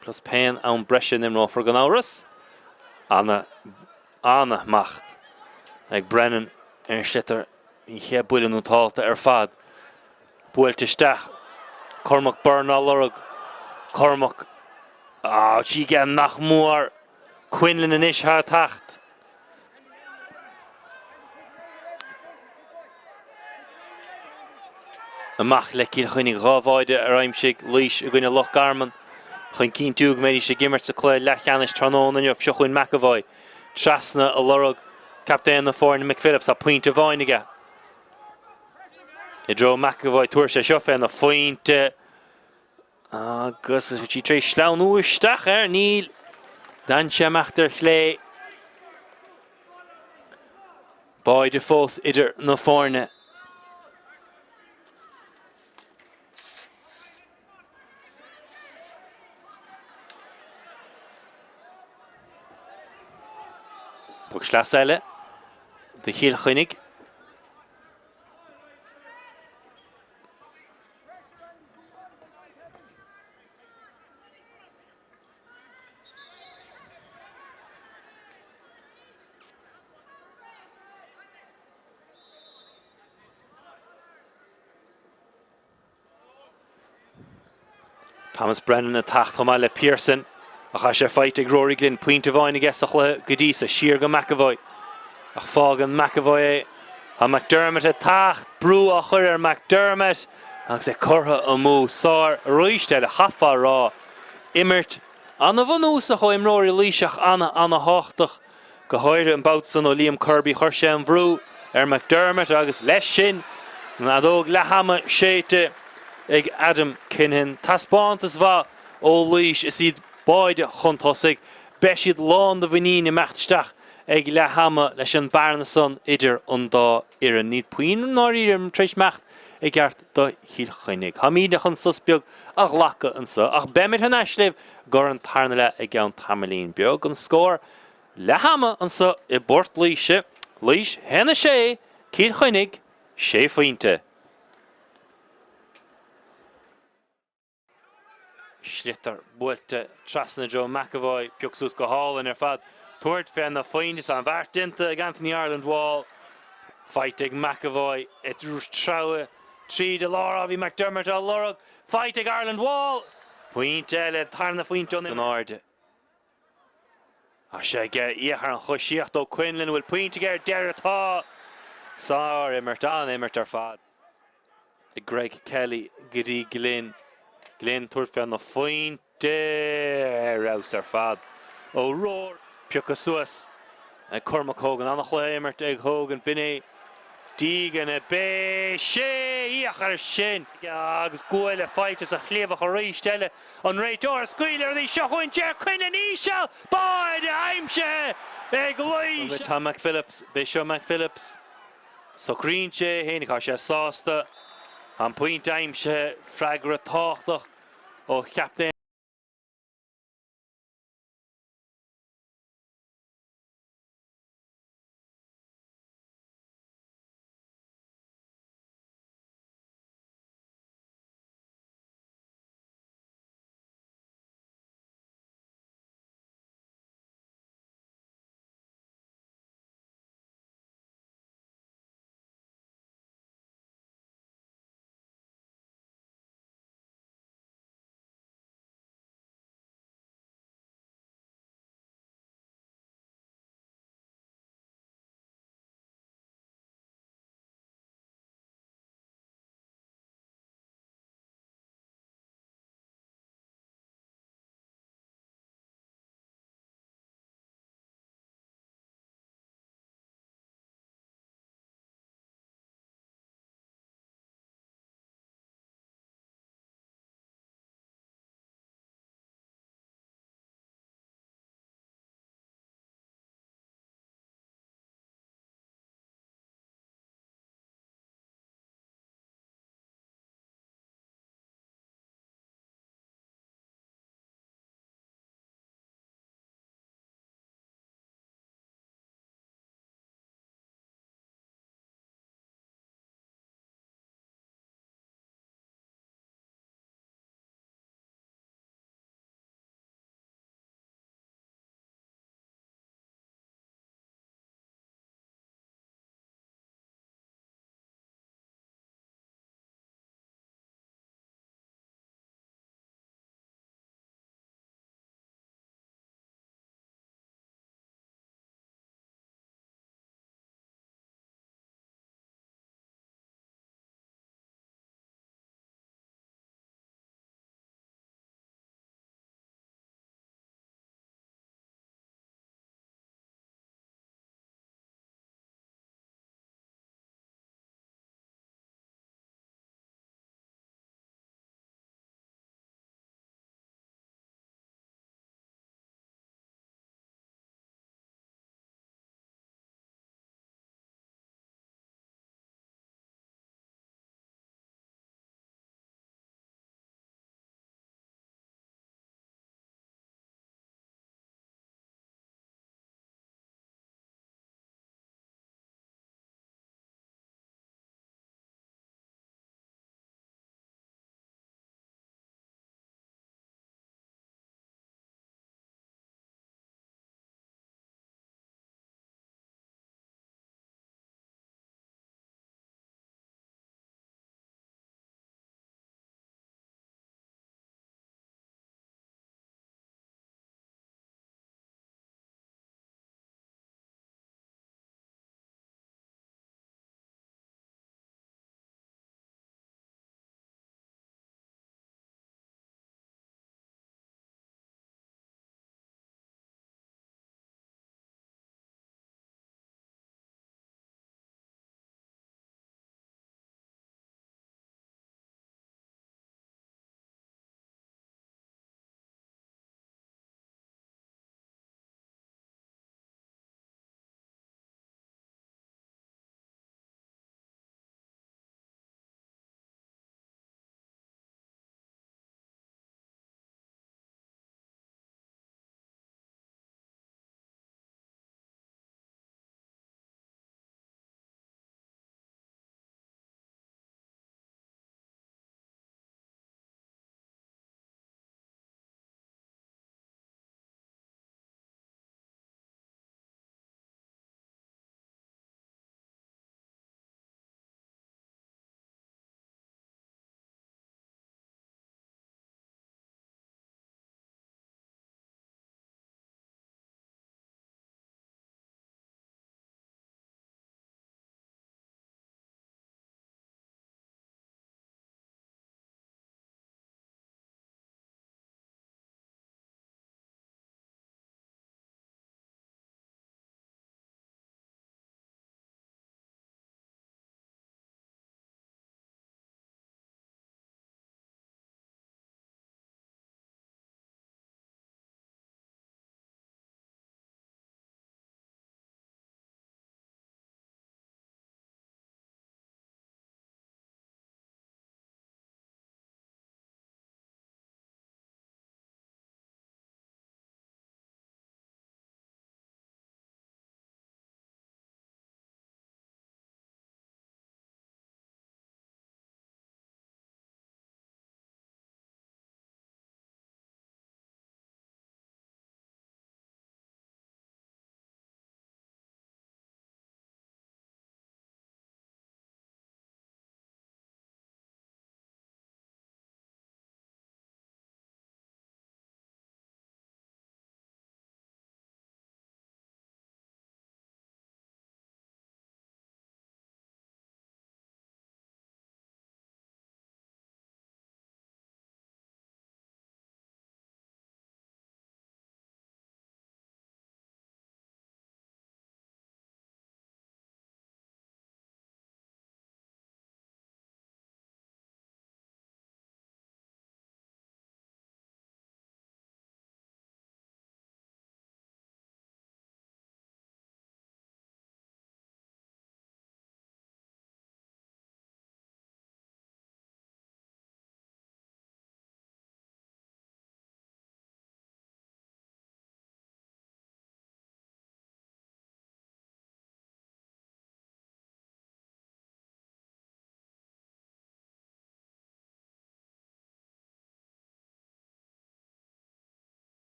Speaker 1: Plus pen an bresin im rofer gan áras. Anna macht. Ag Brennan slitter í ché buileanú táilta fad. Builte isteach. Cormac Bernal lorug. Cormac. Sí gan nach mór. Quinlan in ish ha tacht. Amach le Cill Chainnigh rábhaide a raimsigh Laois a gine Loch Garman. Chun cín túg méidir sé gimmert sa clé LeathCheannais Tránón in Jof Seochuin McAvoy. Trasna a lorug. Captain the foreign McPhillips a point of Voiniga. I draw McAvoy towards the shot and the point. Gus is what you try slow no stach Neil. Dan Chamachter Clay. Boy the force idir no foreign. Puxlaselle. De Cill Chainnigh. Thomas Brennan a tacht le Pearson. A cha sé fight ag Rory Glynn point of Voiniga a chle Godisa sheer go McAvoy. Ach fágan McAvoy a McDermott a tacht brú a chuir McDermott agus é curtha a mú sár roiiste a hafa rá immert an a bhanús a chuim Rory Laoiseach anna háchtach go háire an Boutson ó Liam Kirby chuirse an bhrú McDermott agus leis sin na dóg le Hamma séite ag Adam Kinhin taspáintas bha ó Laois is iad baide chuntosig beisiad lán do bhaoine meachtasteach ag le hama leis an bearna son idir an dá ar an níd puoin náir an treis meacht ag gceart do Cill Chainnigh. Hamíide chun susbeag ach lacha an sa ach bemid an eisleibh gur an tarna le ag an tamalín beag an scór le hama an sa I Bórt Laoise. Laois hena sé Cill Chainnigh sé faointe. Slittar builte trasna Joe McAvoy piúchsús go hálan ar fad tuairt féin na faointe an bhart dinta ag Anthony Ireland Wall fight ag McAvoy it drús traue trí de lára bhí McDermott a lorug fight ag Ireland Wall puinte eile tarna faointe an áde a sé ge íochar an choisíocht ó Quinlan bhfuil puinte gur deir atá sár immert an immert ar fad ag Greg Kelly gotí Glyn tuairfean na faointe raus ar fad ó Roar piúcha suas ag Cormac Hogan an nach immert ag Hogan binné dígan a bé sé íochar sin agus gúil a fight is a chléomhach a ríiste an réiteoir scuilear í seo chuin dear Quinlan íseo báid a aimse ag Laois tá McPhillips bé seo McPhillips so green sé hénig á sé sásta an puinte aimse freigra táchtach ó cheaptain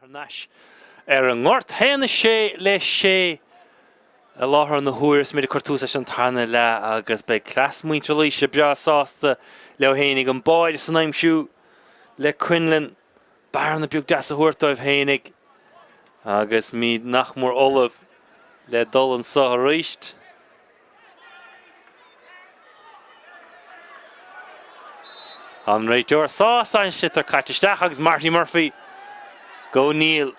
Speaker 1: Nash ngort hen sé le sé a láthar na huairs mé cortús an tarna le agus be clas muinte Laoise bra sásta le hénig an báid san aimimsú le Quinlan bar na beag deas a huairtáibh hénig agus míad nach mór Olav le dul an sa ríist. An réiteoir sás an sitar caitisteach agus Marty Murphy go Neil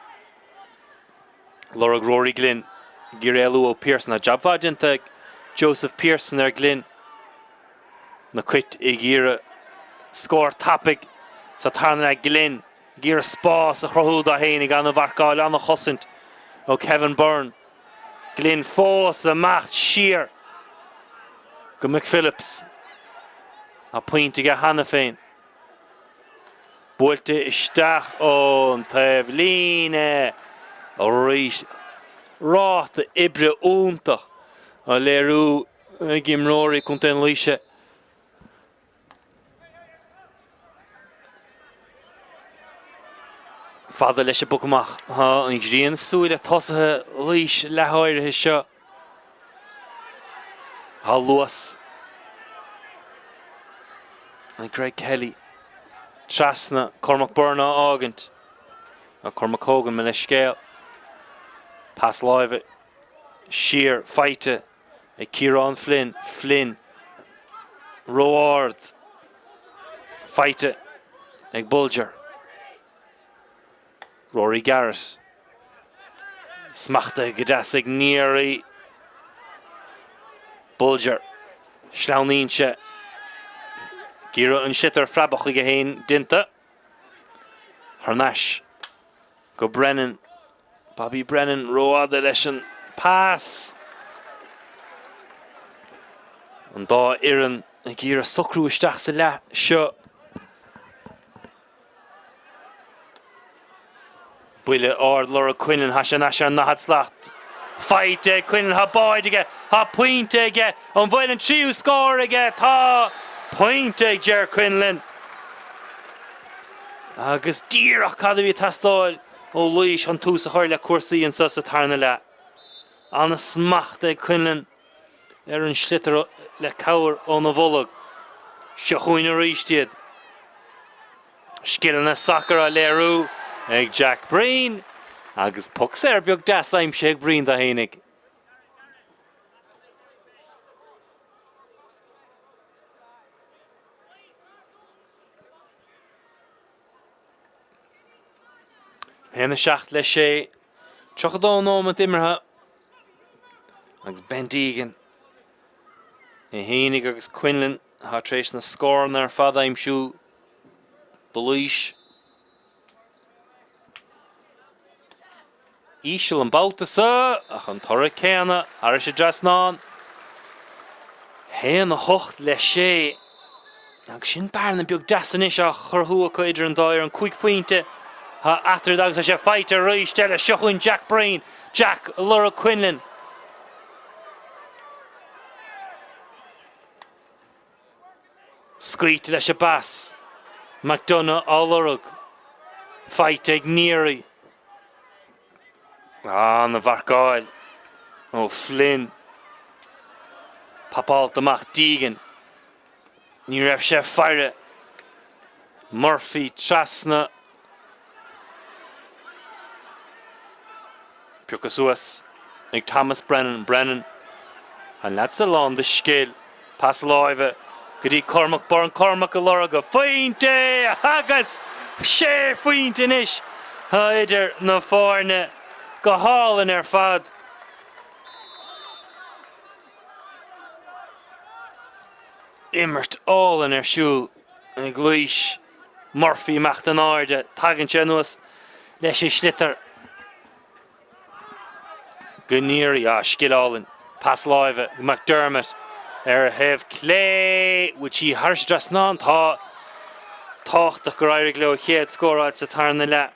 Speaker 1: Laura Rory Glynn Girello Pearson a jabvadinta Joseph Pearson Glynn na quit I gira score tapig Satharn Glynn gira spas a chrohúda hénig an a bharcáil an a chosint o Kevin Byrne Glynn fós a macht sheer go McPhillips a pointe ga hanna féin Builte isteach on taobh líne a rís ráta ibre úntach a léirú gimróí chun den Laoise. Fada leis a bucamach an gríon súile tosathe Laoise lethairithe seo. Laois and Greg Kelly. Trasna Cormac Byrne ágant a Cormac Hogan me le scéal. Pass live sheer fighte a Kieran Flynn Roard fighte ag Bulger Rory Garrett smachta gadas ag Neary Bulger Slauníse Gira an shitter Frabach ag héin dinta Harnash go Brennan Bobby Brennan road leis an pass an dá iran ag gira socrú isteach sa le seo buile ard Laura Quinlan hasan na had slacht fight Quinlan ha báid aige ha pointe aige an bhfuil an tríú score aige tá pointe Ger Quinlan agus díreach cad bhí tastáil ó Laois an tús a chuir le cuasaí an sa Satharn le an smachta Quinlan an slitar le cabhar ó na bholog seo chuoin a ríistiad skillan na soccer a léirú ag Jack Breen agus puck sé beag deas aimse ag Breen da hénig. Henna seacht le sé trochadá nóma immertha agus Ben Deegan I hénig agus Quinlan ha tréis na scóran ar fada aimsú do Laois Ísisiil an bouta sa ach an torra céanna ar sé drasnán héan a hocht le sé agus sin barna beag deasan is a chorthú a idir an dáir an cuig faointe ha after dags a sé fight a ríis tele seochuin Jack Breen Jack Laura Quinlan Scuit leis a bas McDonough á Lorug fight ag Neary na bharcáil ó Flynn papált amach Deegan ní raibh sé feire Murphy Trasna Piocasuas ag Thomas Brennan and that's along the scale pass live Gadi Cormac Byrne Cormac a Lorga faointe agus sé faointe inis idir na fáne go hálan ar fad immert álan ar siúl ag Cluiche Murphy macht an áirde tagann sé nuas leis é slitar Gunneary skill pass live McDermott have Clay which he harsh just non tá tácht go raibh le chéad scóráid sa tarna le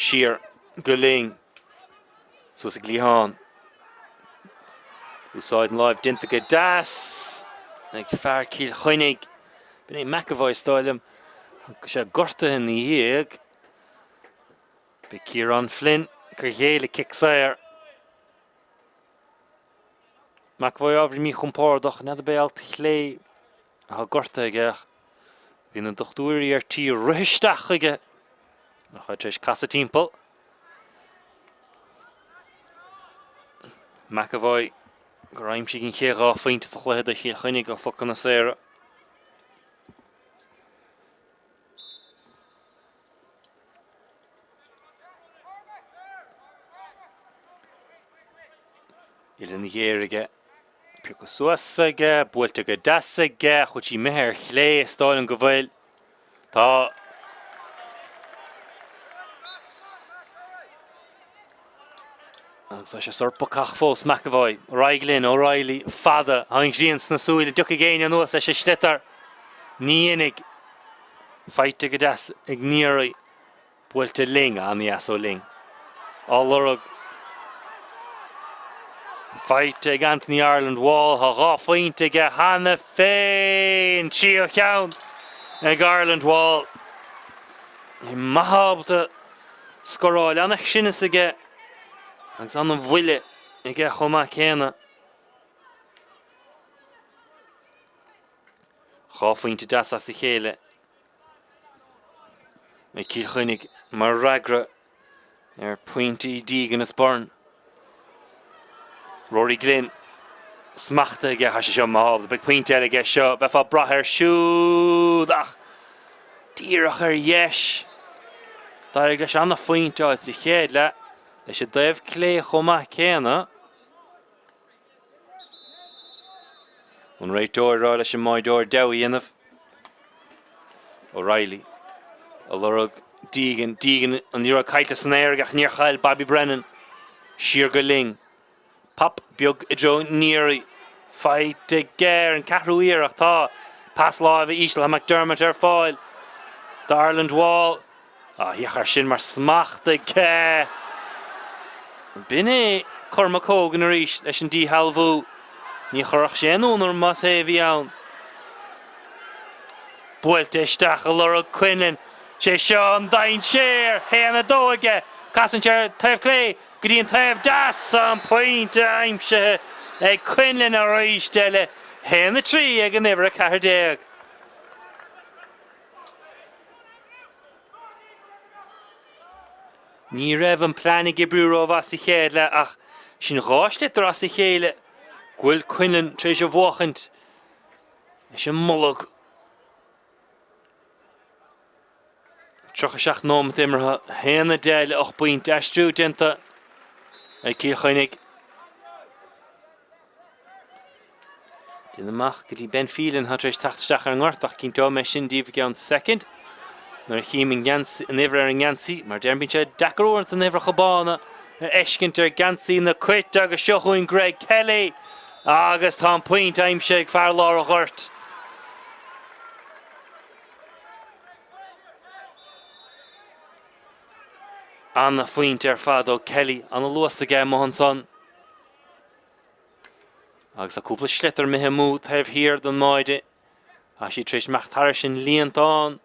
Speaker 1: Sheer Guling. So it's a Leaighean. Úsáid live dinta das. Ag Pháirc Cill Chainnigh. B'né McAvoy stáilm. Se gorta in the hiag. Be Kieran Flynn. Chéile kicksair. McAvoy ábhrí mí chumpárdach nada be alt chlé. A gorta ag Bhín an dochtúirí tí ruhisteach aige. Nach chuid éis casa timppel. McAvoy go raibh sí gin chéagá faointe sa chluiche a Cill Chainnigh go focan na saoire. Ilan Ghéirige. Pico suasaige, builte go dasaige, chuid sí mithir chlé stáilm go bhfuil. Tá agus sé sorpacach fós McAvoy, Laighean, O'Reilly, fada, haing síans na súile ducha géine nuas sé Slitter. Ní inig. Feite go das ag níorí. Builte ling an the aso ling. Allurug. Fight ag Anthony Ireland wall ha gá faointe ge hanna féin Cill Chainnigh ag Ireland wall. I mahabta scoráil annach sinnas aige agus an bhuile ag chomá céna. Gá faointe das as I chéile. Ag Cill Chainnigh mar ragra pointe dígan is burn. Rory Glynn smachta ag has sé seo mahab, big pointe ag seo, befa brathir siúd ach díreach yes. Dar ag leis anna faointe áil sa chéad le leis daobh clé chomá céna. An réitóir rá leis maiddóir dewi inamh. O'Reilly. Allurug Deegan an níor caiite san éir ach níor chail Bobby Brennan. Siar Guling. Pop beag Joe Neary. Fight again and Catruir ach tá. Pass live Ishla McDermott fáil. The Ireland wall. Hiachar sin mar smachta ke. Binné Cormac Hogan ar ish leis an dí halbhú. Ní chorach sin únar mas heavy ann. Builte isteach Allurug Quinlan. Sé seo an dain séir. Héana dóige. Cassancher taobh clé. Gríon taobh das an pointe aimse. Ag Quinlan ar éis deile. Héana trí ag an ifre cahar déag. Ní raibh an plánig I brúró as I chéile ach sin gháslitar as I chéile. Gwyl Quinlan treis a bhachant. Is a mullog. Trocha seach nómth immertha. Héana deile 8 point astrú dinta. Ag Cill Chainnigh. Din amach go dtí Ben Phelan hat treis Tráchtaire ar an ngortach cinn tó me sin díomh gan second. Nar chím an ifre ar an Ghansaí, mar derbín sé dacaróir an ifre chabána. Eiscint ar Ghansaí na cuit agus seochuin Greg Kelly. Agus tá an point aimse ag fear lá a ghort. Anna faointe ar fad ó Kelly an luas aige mohan son. Agus a cúpla slittar mithe mú taobh hir don maide. A sí treis meachtar sin líontán.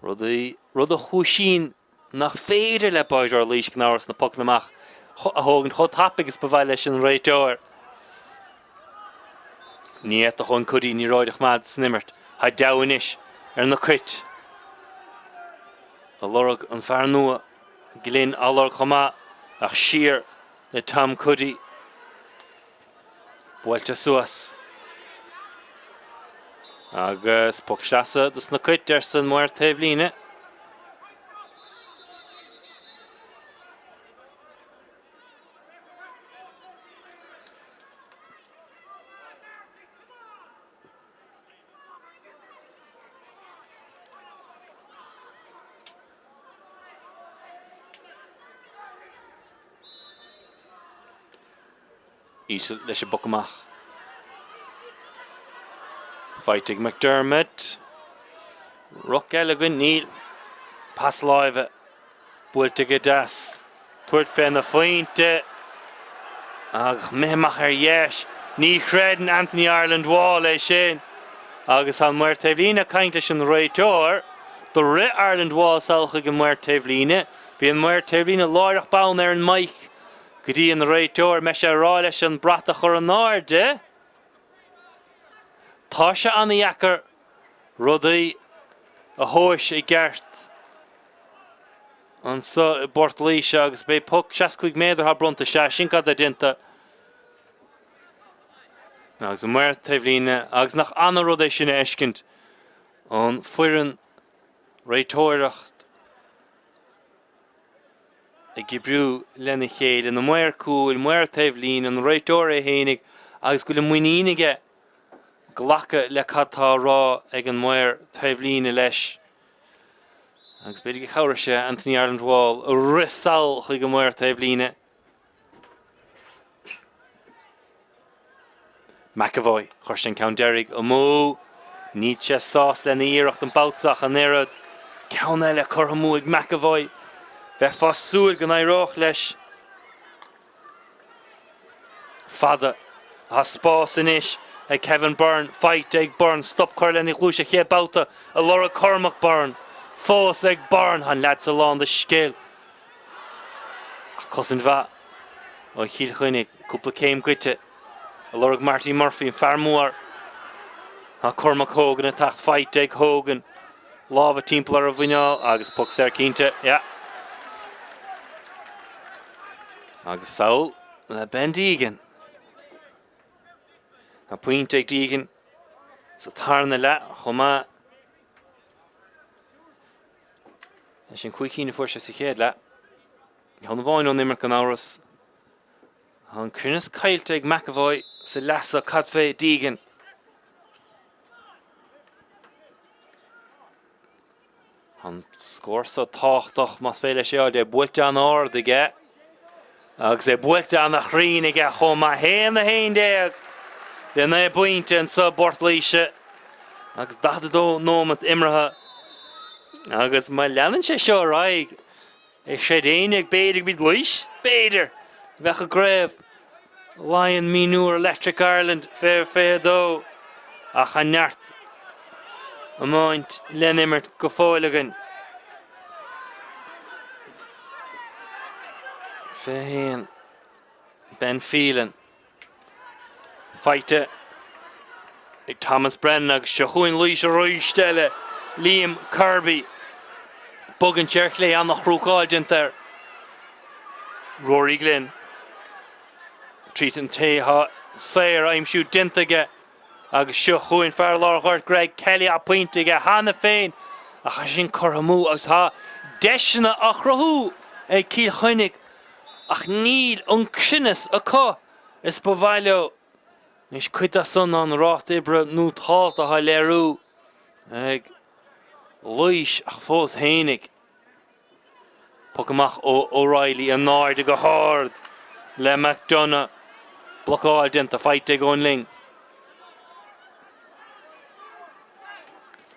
Speaker 1: Rud a chúisín nach féidir le báidir ar líis gnáras na puc namach. A hógan chod tappigus bhhail leis an réitóir. Ní a chun cudí ní roideach mad snimmert. Ha dawan ish ar na cuit. Allurug an fear nua. Glynn Allurug chomá ach siar le Tom Cuddy. Builte suas. Agus puc slasa dus na cuit der san mór taobh líne. Ísel leis a bucamach. Fighting McDermott. Ruck Elegant Neil. Pass live. Builte go das. Tuairt fé na faointe. Ach, mimach yes. Ní chredan Anthony Ireland wall sin. Agus an muir teflína caint leis an réiteoir. Do ri Ireland wall salcha go muir teflína. Bhí an muir teflína láireach bán ar an maic. Go dtí an réiteoir me sé rá leis an brata chur an náirde. Tá sé an iachar rudaí a hóis I gceart. An sa Bort Laoise agus bé puck 60 méadar ha brunta sé sin cad a dinta. Agus an muir teflína agus nach anna rud é sin eiscint an fuireann réiteoireacht ag gibriú lena chéad an muir cúil muir teflín an réiteoir é hénig agus go le muoíneige ghlacha le cattá rá ag an muir teflína leis. Agus beidir go chabhar sé Anthony Ireland wall a risal chuig an muir teflína. McAvoy, chuirsin Count Derrig, mó ní sé sás lena íireacht an boutsach an éad. Ceann eile churthamú ag McAvoy. Bheith fásúil go éireach leis. Fada, ha spás inis ag Kevin Byrne, fight ag Byrne, stop chuir lena Cluiche ché bouta a Laura Cormac Byrne. Fós ag Byrne, han lads alán de scéil. Ach cosin bha, ó Cill Chainnigh, cúpla céim goite. A Lorg Marty Murphy and Farmore. A Cormac Hogan attacked fight ag Hogan. Lava timplar of Vinal. Agus puck ser cínte. Yeah. Agus Saul. Le Ben Deegan. A point ag Deegan. Satharn le. Choma. A sin cuicína fuair sé sa chéad le. Gan bhain on nimmer gan áras. An Crinnis caiilte ag McAvoy. Se lasa cadfé Deegan. An scórsa táchtach mas féile sé de builte an ard ige. Agus é builte an a chrín ige chuma héan a héin déag. Le na buinte an sa Bort Laoise. Agus dada dó nómat imratha. Agus ma leanan sé seo raig. É sé déanaag beidir bíd Laois. Beidir. Bhecha gréibh. Lion Mionúr Electric Ireland fair dó ach a neart a maint lenimmert go fáilegan féin Ben Phelan feite ag Thomas Brennan agus se chuin Laoise roiistelle Liam Kirby bugan teirchlé an nach rúcáilintar Rory Glynn Treating Teha, Sayre, I'm shoot Dintige, agus seo chuin fear láthart Greg Kelly a pointige, Hanna féin, a chasin corhamú as ha, deisna a chrathú ag Cill Chainnigh, ach níl an csinnis a có, is bovaileo, is cuita son an rácht ibre nú tált a ha leirú, ag Laois ach fós hénig, Puckamach O'Reilly an náirde go hard, le McDonough, Blockáil dinta fight ag Ling.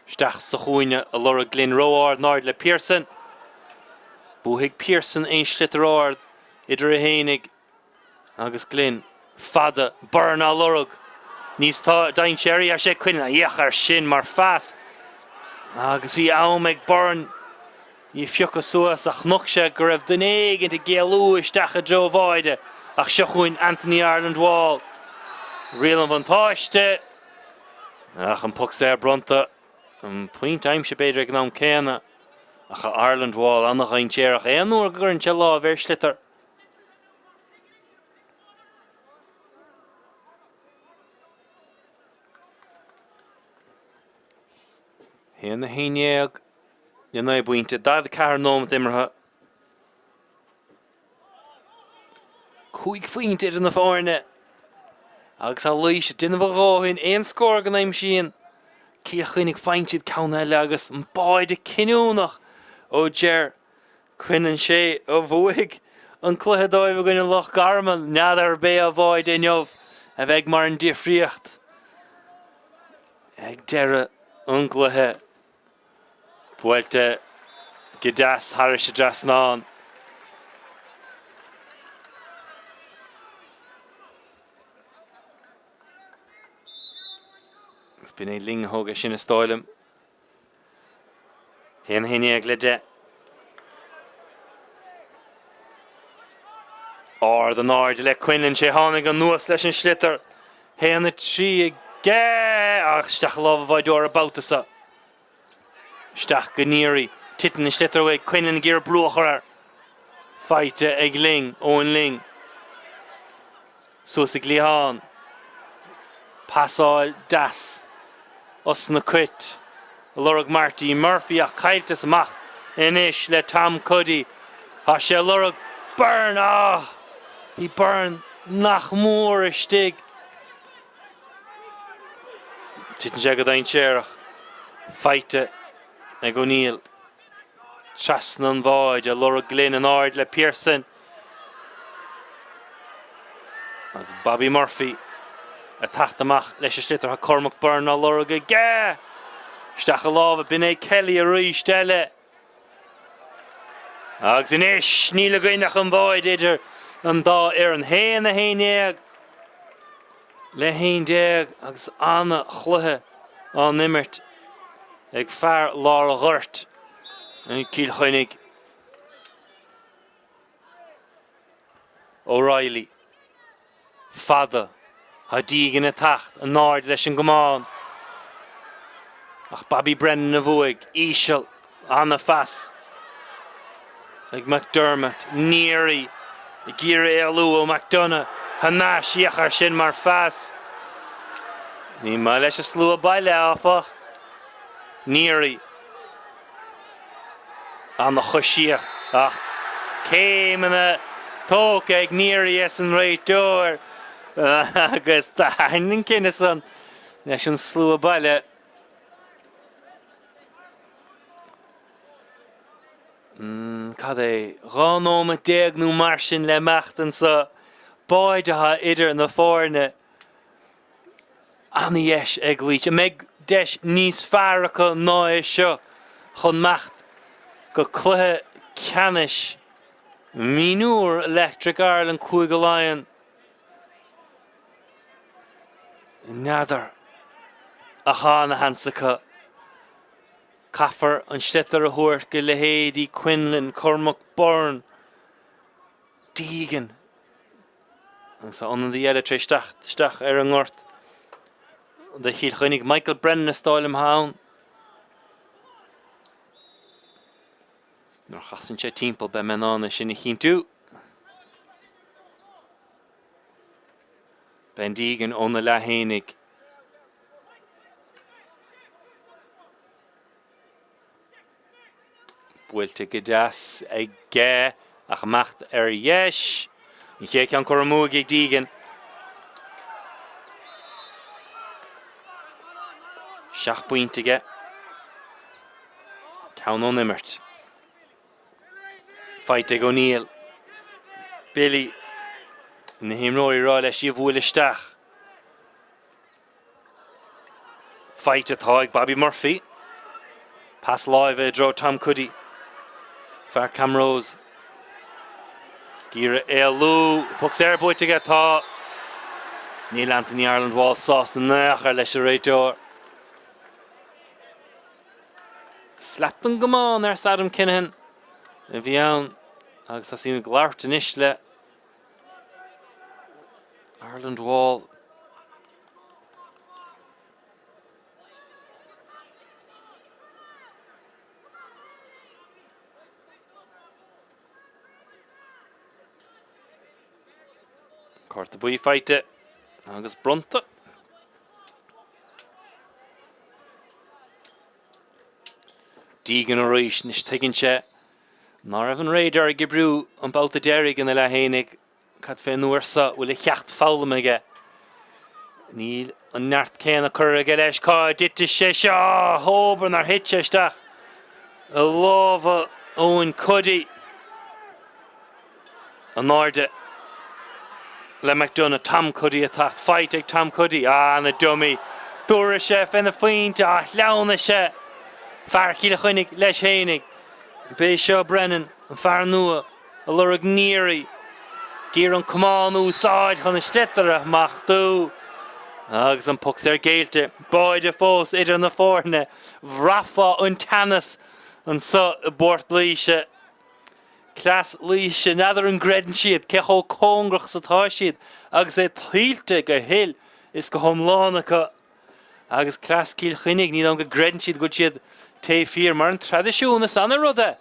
Speaker 1: Steach sa chuine a Laura Glynn Roard náird le Pearson. Búthig Pearson ein slitterard idir a hénig. Agus Glynn fada Byrne a Lorug. Nís tá dain sherry a sé cuine iachar sin mar fas. Agus hí am ag Byrne I fiocha suas ach noch sé go raibh den éigen te géalú isteach a Joe Vaide. Ach seo chuin Anthony Ireland wall. Rialan van táiste. Ach an puck sé bronta. An point aimse beidir ag nám céna. Ach a Ireland wall annach ein téirech éanúr gur an lá a bhéir slittar. Héan na héineag. Ionna buinte da the car nómat immertha. Cúig faointe in na fáirne. Agus a Laoise duine bh ráin éon scór gan aim sin. Cill Chainnigh faintiad cauna agus an báide cinúnach ó Ger cuinan sé ó bhuaig an cluiche dóibh goine Loch Garman neadar bé a bháid inneomh a bheith mar an difriocht. Ag deire an cluiche Buelte Gidas Harish Jasnan. It's been a ling hog a shin stoilem. Hen henia glede. Or the Nord le Quinlan she Honig and Noah slash and Schlitter. Hen the tree ga ach stach love vidor about the sa. Stach Ganiri. Titten and Schlitter away Quinlan gear blocher. Fight Egling, Owen Ling. Susig Leahan. Passal Das. Osna Quit. Lorug Marty Murphy a Kailtis Mach. Inish le Tom Cuddy. Hashe Lorug burn he burn nach moor stig. Titten Jagadain Sherach. Fight Eg O'Neill. Chasnan Void, a Laura Glynn and Ard le Pearson. That's Bobby Murphy. A Tachtamach, Lesha Schlitter, ha Cormac Byrne, a Laura Gah. Stachalova, Bine Kelly, a Rui Stelle. Agsinish, Nila Gwynach and Void, Idger, and Da Aaron Hain, the Hain Egg. Le Hain Deg, Ags Anna Chluhe, on Nimmert. Eg Far Laura Gurt. And Cill Chainnigh. O'Reilly. Fada. Hadig in a tacht. A Nord leis an Gomán. Ach Bobby Brennan a Vuig. Ishel. Anna Fass. Like McDermott. Neary. Gira Elu o McDonough. Hanash Yachar Shin Mar Fass. Ní ma leis a slú a baile áfach. Neary. On the Chushiach. Ach, came in a talk ag Neary and right door. Agus da hinin Kinnison. Leis an slú a baile. Cad Rán ma deg nú marsin le machtan sa Boyd ha idir na fórne. Anna yesh ag Cluiche. Meg desh nís faracha ná seo chun macht. Go Cluiche Canish Mionúr Electric Ireland Cuig Lion Nather Achana Hansaka Caffer and Schlitter a Hurling Lehady Quinlan Cormac Byrne Deegan and so on the other three stach Erangort the Cill Chainnigh Michael Brennan style him hound. Nor chasan sé timppel be menána sinna chinú. Ben Deegan óna Laighean. Builte Gidas ag Gá ach macht yesh. Ní ché ceann Cormúig ag Deegan. Seach buinte ge. Ceann ó nimmert. Fight ag O'Neill. Billy. In the himróí rá leis siomh bhuail isteach. Fight atá ag Bobby Murphy. Pass live draw Tom Cuddy. Far Camrose. Gira Elu. Pucks airboy to get tá. It's Neil Anthony Ireland wall sauce in nachar leis a réiteoir. Slapping go on there's Adam Kinahan. If you own, agus has seen glart in Ishle. Ireland wall. Corta bui fight it. Agus Brunta. Deegan O'Reish nish taking che. Nor even radar Gibrew about the Derrig and the Laighean. Cat fe nuersa will a checht foul mege. Neil an nart ken a curra gelesh car dit to shesha hober nar hitchestach. A lova Owen Cuddy. A Mhórdha. Le McDonough Tom Cuddy attack fight ag Tom Cuddy. And the dummy. Dura chef and the fiend Laois she. Pháirc Cill Chainnigh leis Chainnigh. Béisio Brennan an fear nua a lurag Neary. Gír an Cuán úsáid chun Slitere amach dú. Agus an puck géilte. Báide fós idir na fórne. Bhrafa Untitled an sa Spórt Laoise. Clas Laoise nadar an gredan siad cecho cóngrach sa tá siad agus tílte go hill is go homlánacha agus clas Cill Chainnigh ní an go gredan siad go siad té fír mar an tradiisiúna san a ruda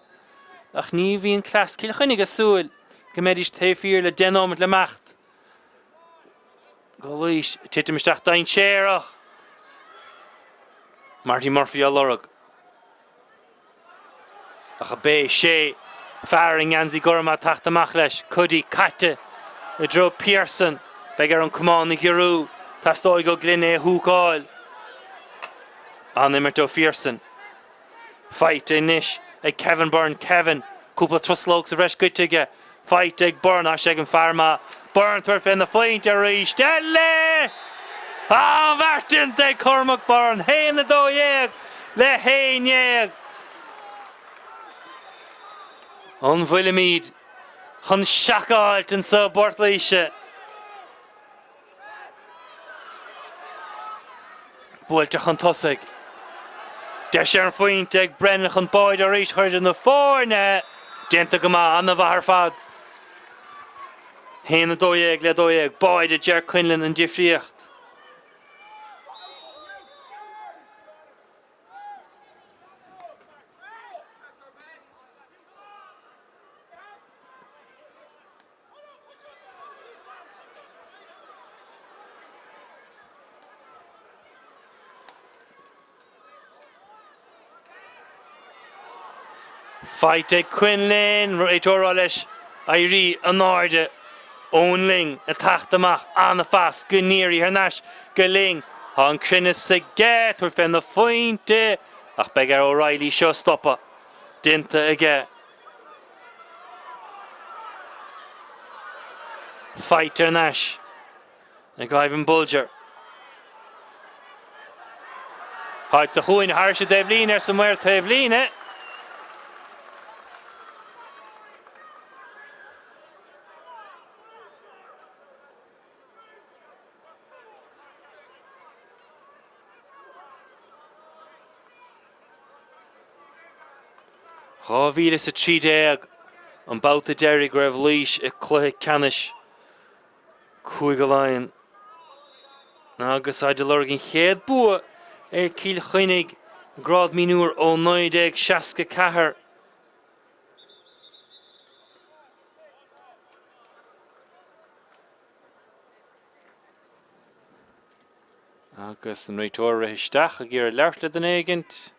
Speaker 1: ach ní bhíon clas Cill Chainnigh a súil go méidis té fír le denómad le macht go Laois titimisteach dain séireach Marty Murphy a lorug ach a bé sé Fáirc Anzi Gorma Tachtamach leis, Cuddy Catte, le dro Pearson, begar an Cuán i Gyrú, tasdói go Glynne húgáil. An immerto Pearson. Fight nish, ag Kevin Byrne, Kevin, cúpla truslógs a reis guttige, fight ag Byrne as ag an Pharma, Byrne tuair in the flaint a ríis, Delle! Vartin de Cormac Byrne, hain na dóieg, le hain yeg. An Bhuilimid, chun seacáilt an sa Spórt Laoise. Búilte chun tosig. Deis an faoint ag Brennan chun báid a ríis chuir na fórne. Dénta go má anna bhar fad. Héana dóieg le dóieg, báid a Ger Quinlan an difríocht. Fight ag Quinlan, réitóra leis Airí an áirde Ónling a tachtamach anna fas go Neary ar nas go ling an crinne sa gé tuair fenn na fointe ach begar O'Reilly seo stoppa dinta aige. Fight ar nas ag Ivan Bulger. Haid sa chuin hairse Devlin ar sa muir Devlin Chávíle sa 30 an bouta Derry go raibh Laois i Cluiche Canis chuig go Laighán. Agus aide lurgin chéad bua Cill Chainnigh grád Mionúr ó 964. Agus an réitóir isteach a gur leirtla den éigent.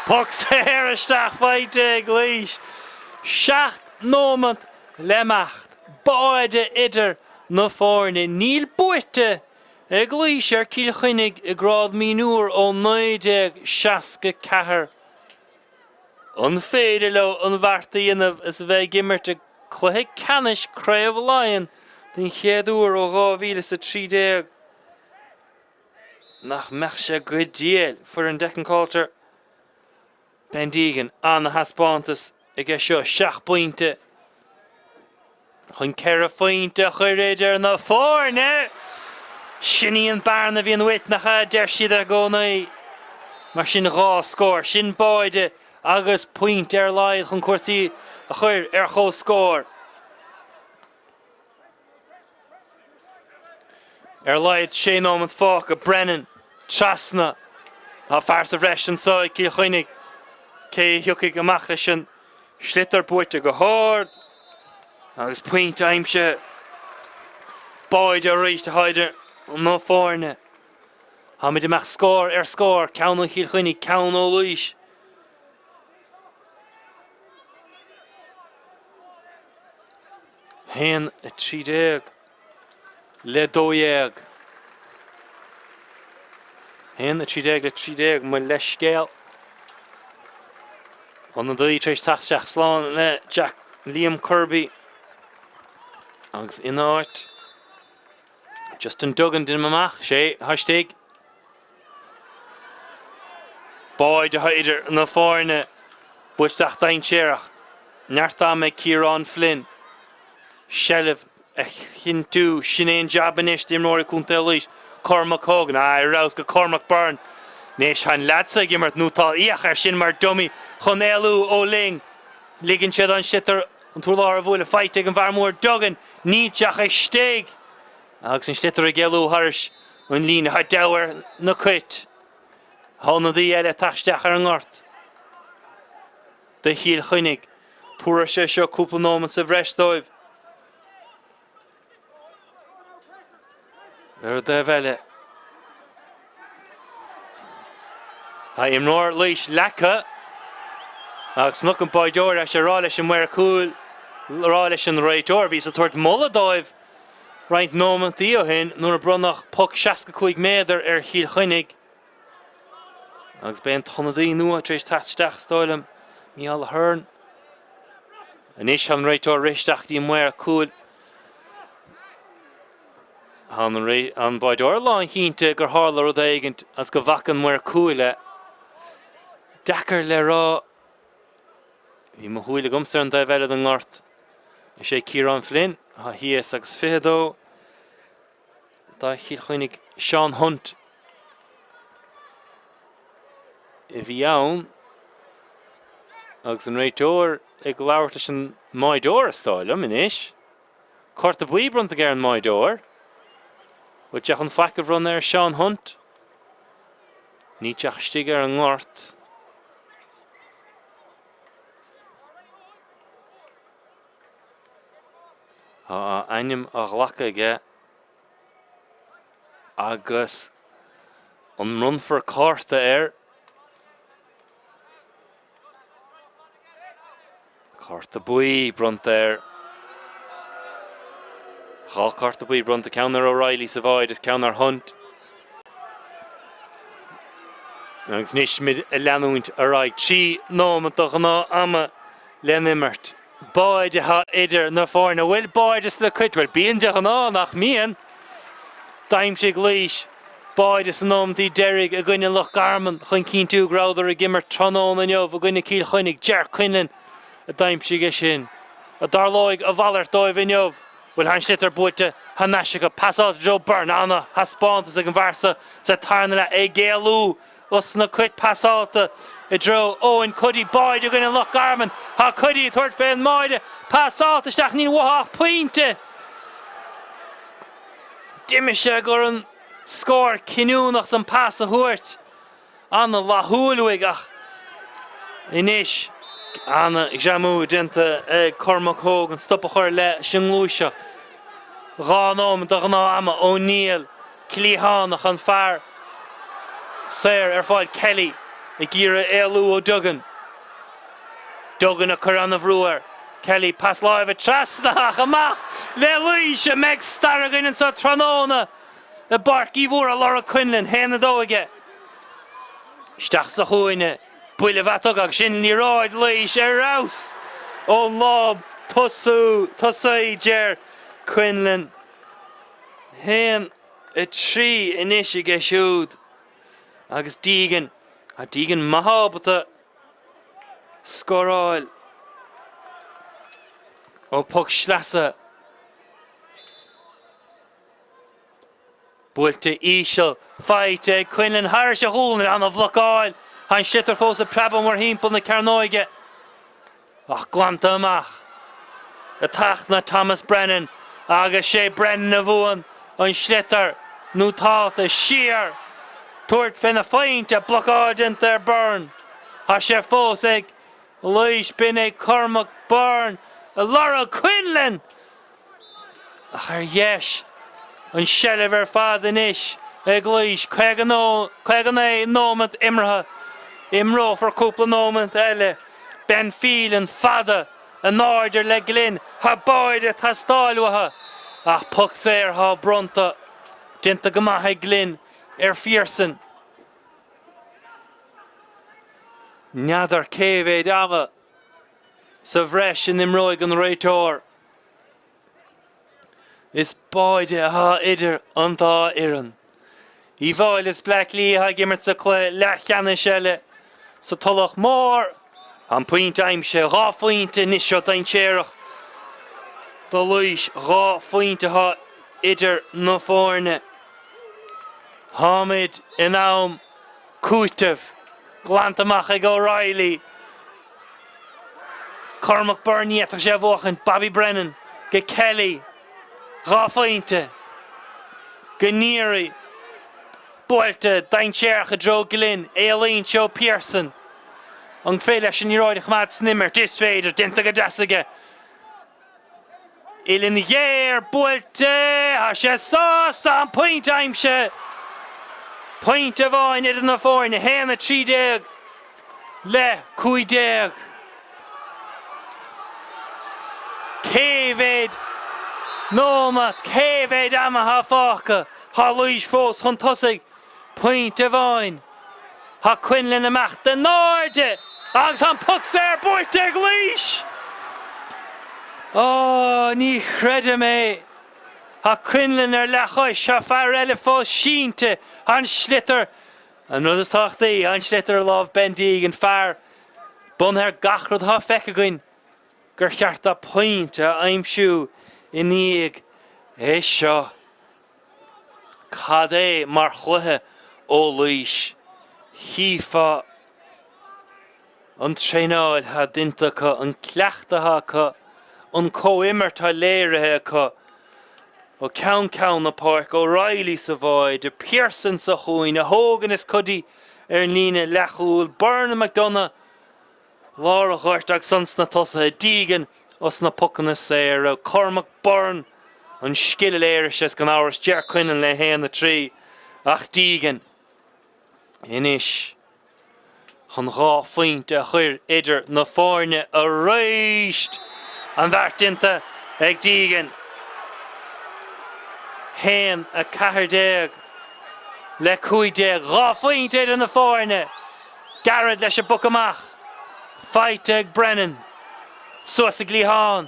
Speaker 1: Pucks here isteach feite Cluiche. Seacht nómant le macht. Báide idir na fórne. Níl buite Cluiche ar Cill Chainnigh i grád Mionúr ó 964. An féidir le an bharta dhéanamh is bheith gimmert a Cluiche Canis Craobhacha den chéadúr ó 2030. Nach meach sé go díal for an decanculture. Ben Deegan an na haspántas I gceist seo 7 pointe. Chun ceir a fointe chuir idir na fórne. Sinníon barna bhíon witnacha deir siad ar gcónaí. Mar sin rá scór, sin báide agus point ar laid chun cuasaí a chuir ar chó scór. Ar laid sé nómant fáca Brennan, Trasna, a fear sa bhreis an sáid Cill Chainnigh. Cé hiúcaigh amach leis an Slitter buite go háard. Agus point aimse báide a ríis de haidir nó fórne. Hamid amach scór ar scór, ceann ó Cill Chainnigh, ceann ó Laois. Hen a 30 le 2. Hen na 30 mo leis scéal. On na dí treis tachtach slán le Jack Liam Kirby. Agus in áit. Justin Duggan din mamach sé hashtag. Boy de heider na fórne. Buisteach dain séireach. Neartá me Kieran Flynn. Shelliv Hintu Sinead Jabanish dim Rory Kunta Leash. Cormac Hogan. Rouse go Cormac Byrne. Nish han ladsa gimmert nútal iach sin mar dummy. Chun Elu O'Ling. Liggin siad an shitter an túlar a bhfuil a fight ag an Bharmór Duggan. Níteach a steig. Agus an shitter a gelú harish. An lín ha dower na quit. Hána dí eile taisteach ar an ngort. De Cill Chainnigh. Túra sé seo cúpla nóman sa bhreistóibh. Ar de bheile. Ha Mionúr Laois lecha. Agus snuck an baideoir eis a rá leis an mhuir cúil. Rá leis an réiteoir. Bhí sa tuairt molla dóibh. Right nóman tío hin. Nuair a brunach puck 65 méadar ar Cill Chainnigh. Agus ben tonadí nua treis taisteach stáilm. Míall a Hurling. An ish han réiteoir risteach dí mhuir cúil. Han baideoir láin chínte gur hála rud éigent as go bhacan mhuir cúile. Dakar le rá. Bhí mo huaile gomsar an daibheile an ngort. Sé Kieran Flynn. Ha hias agus fihedó. Da Cill Chainnigh Sean Hunt. I bhí ann. Agus an réiteoir ag labhairt leis an maideoir stáilm in ish. Cort a buí brunta gar an maideoir. With Jack an Fackah run there, Sean Hunt. Níteach stigar an ngort. Ainim a ghlacha ge. Agus an run for Craobhacha Craobhacha buí brunt there. Há Craobhacha buí brunt a Counter O'Reilly sa bhaid is Counter Hunt. Agus níos mid a leanúint a raig trí nómantach ná ama lenimmert. Báid a ha idir na fórna bhfuil báid is le cuit bhfuil bíon de ná nach míon. Daimsigh Laois. Báid is an nómantí deirigh a gcuine Loch Garman chun cínú gráudar a gimmert trónón an jobh a gcuine Cill Chainnigh Ger Quinlan a daimsigh é sin. A darlóig a bhallart dóibh in jobh. Bhfuil han slitar buite han naise go passáil Joe Byrne anna ha spántas ag an bharsa Satharn le é géalú os na cuit passáilta I dro Owen Cuddy Boyd a gine Loch Garman ha Cuddy thuirt féin maide passáilta isteach níl wathach pointe Dimise gur an scór cinúnach san pass a thuirt anna lathúilúig ach inis Anna Jamú dinta Cormac Hogan stoppa chuir le sin Cluiche. Rá nómant a gná ama O'Neill Clíhánach an fear Sair fáil Kelly I gíre Elu ó Duggan. Duggan a chur an a bhrúar. Kelly pass live a trasnach amach le Laoise meg staragin in sa tróna. A barc íhúr a Laura Quinlan héna dóige. Isteach sa chuine. Buile bhatog ag sin ní ráid Laoise raus. Ó lob tosú Ger Quinlan. Hen a trí inis I siúd. Agus Deegan. A Deegan mahabata scoráil. Ó puck slasa. Builte Ishel fight Quinlan Harris a húlna an a bhlocáil. Han slitar fós a prabam war hímpel na Carnoige. Ach glanta amach. A tacht na Thomas Brennan. Agus sé Brennan a bhuan. An slitar nú táta sheer. Tuairt fin a feint a blocáid inter Byrne. Ha sé fós ag Laois bin ag Cormac Byrne. A Laura Quinlan. Ach yes. An shelliver fad inis. Ag Laois cwegan é nómant imrtha. Imró for cúpla nómant eile. Ben Phelan fada. An áidir le glyn. Ha báide tá stáilútha. Ach puck séir ha bronta. Dinta go maithe glyn. Fierson. Neadar cévé dama. Sa bhreis in imróig an réitóir. Is báide ha idir an dá iran. I bháil is blaic Leath gimmert sa Laighean selle. Sa tulach mór. An puint aimse rá fointe nisio dain séireach. Da Laois rá fointe ha idir na fórne. Hamid in aum Cúiteh. Glantamach ag O'Reilly. Cormac Byrne ata sé bhóchan Bobby Brennan. Ge Kelly. Rá fointe. Ge Neary. Bualte dain séireach dro Glynn. Aileen Joe Pearson. An fé leis an iróidech mad snimmer. Dis féidir dinta go deasige. Ilin the year, bualte. Ha sé sásta an puint aimse. Point of oin in the four, na hen a 30 le 50. Cévéid nómat, cévéid ama ha fáca. Ha Laois fós chun tosig. Point of oin. Ha Quinlan amach den Mhórdha. Agus an pucks bualte Cluiche. Oh, ní chreide mé. Ha Quinlan Laois, ha Pháirc fós sínte. Han Schlitter. An rud is Tráchtaire, han Schlitter love bendig and Pháirc. Bun her gachrod ha fecagoin. Gur cheart a point a aimsú in íag. É seo. Cad é mar chluithe ó Laois. Hífa an trénáil ha dintacha, an cleachtatha cha, an cóimmertha léirithe cha. O Cuán na Pháirc, O'Reilly sa bháid, de Pearson sa chuin, a Hogan is cuddy líne lechúil, Byrne McDonough, Laura Ghuirteach sans na tosa, Deegan os na pucan na séir, Cormac Byrne, an sciile léiris as gan áras Ger Quinlan le héan na trí, ach Deegan, inis, chun rá faointe a chuir idir na fórne a réist, an bhart dinta ag Deegan. Hen a 40 le 50 rá faointe idir na fórne. Garrett leis a buc amach. Fight ag Brennan. Suas ag Laighean.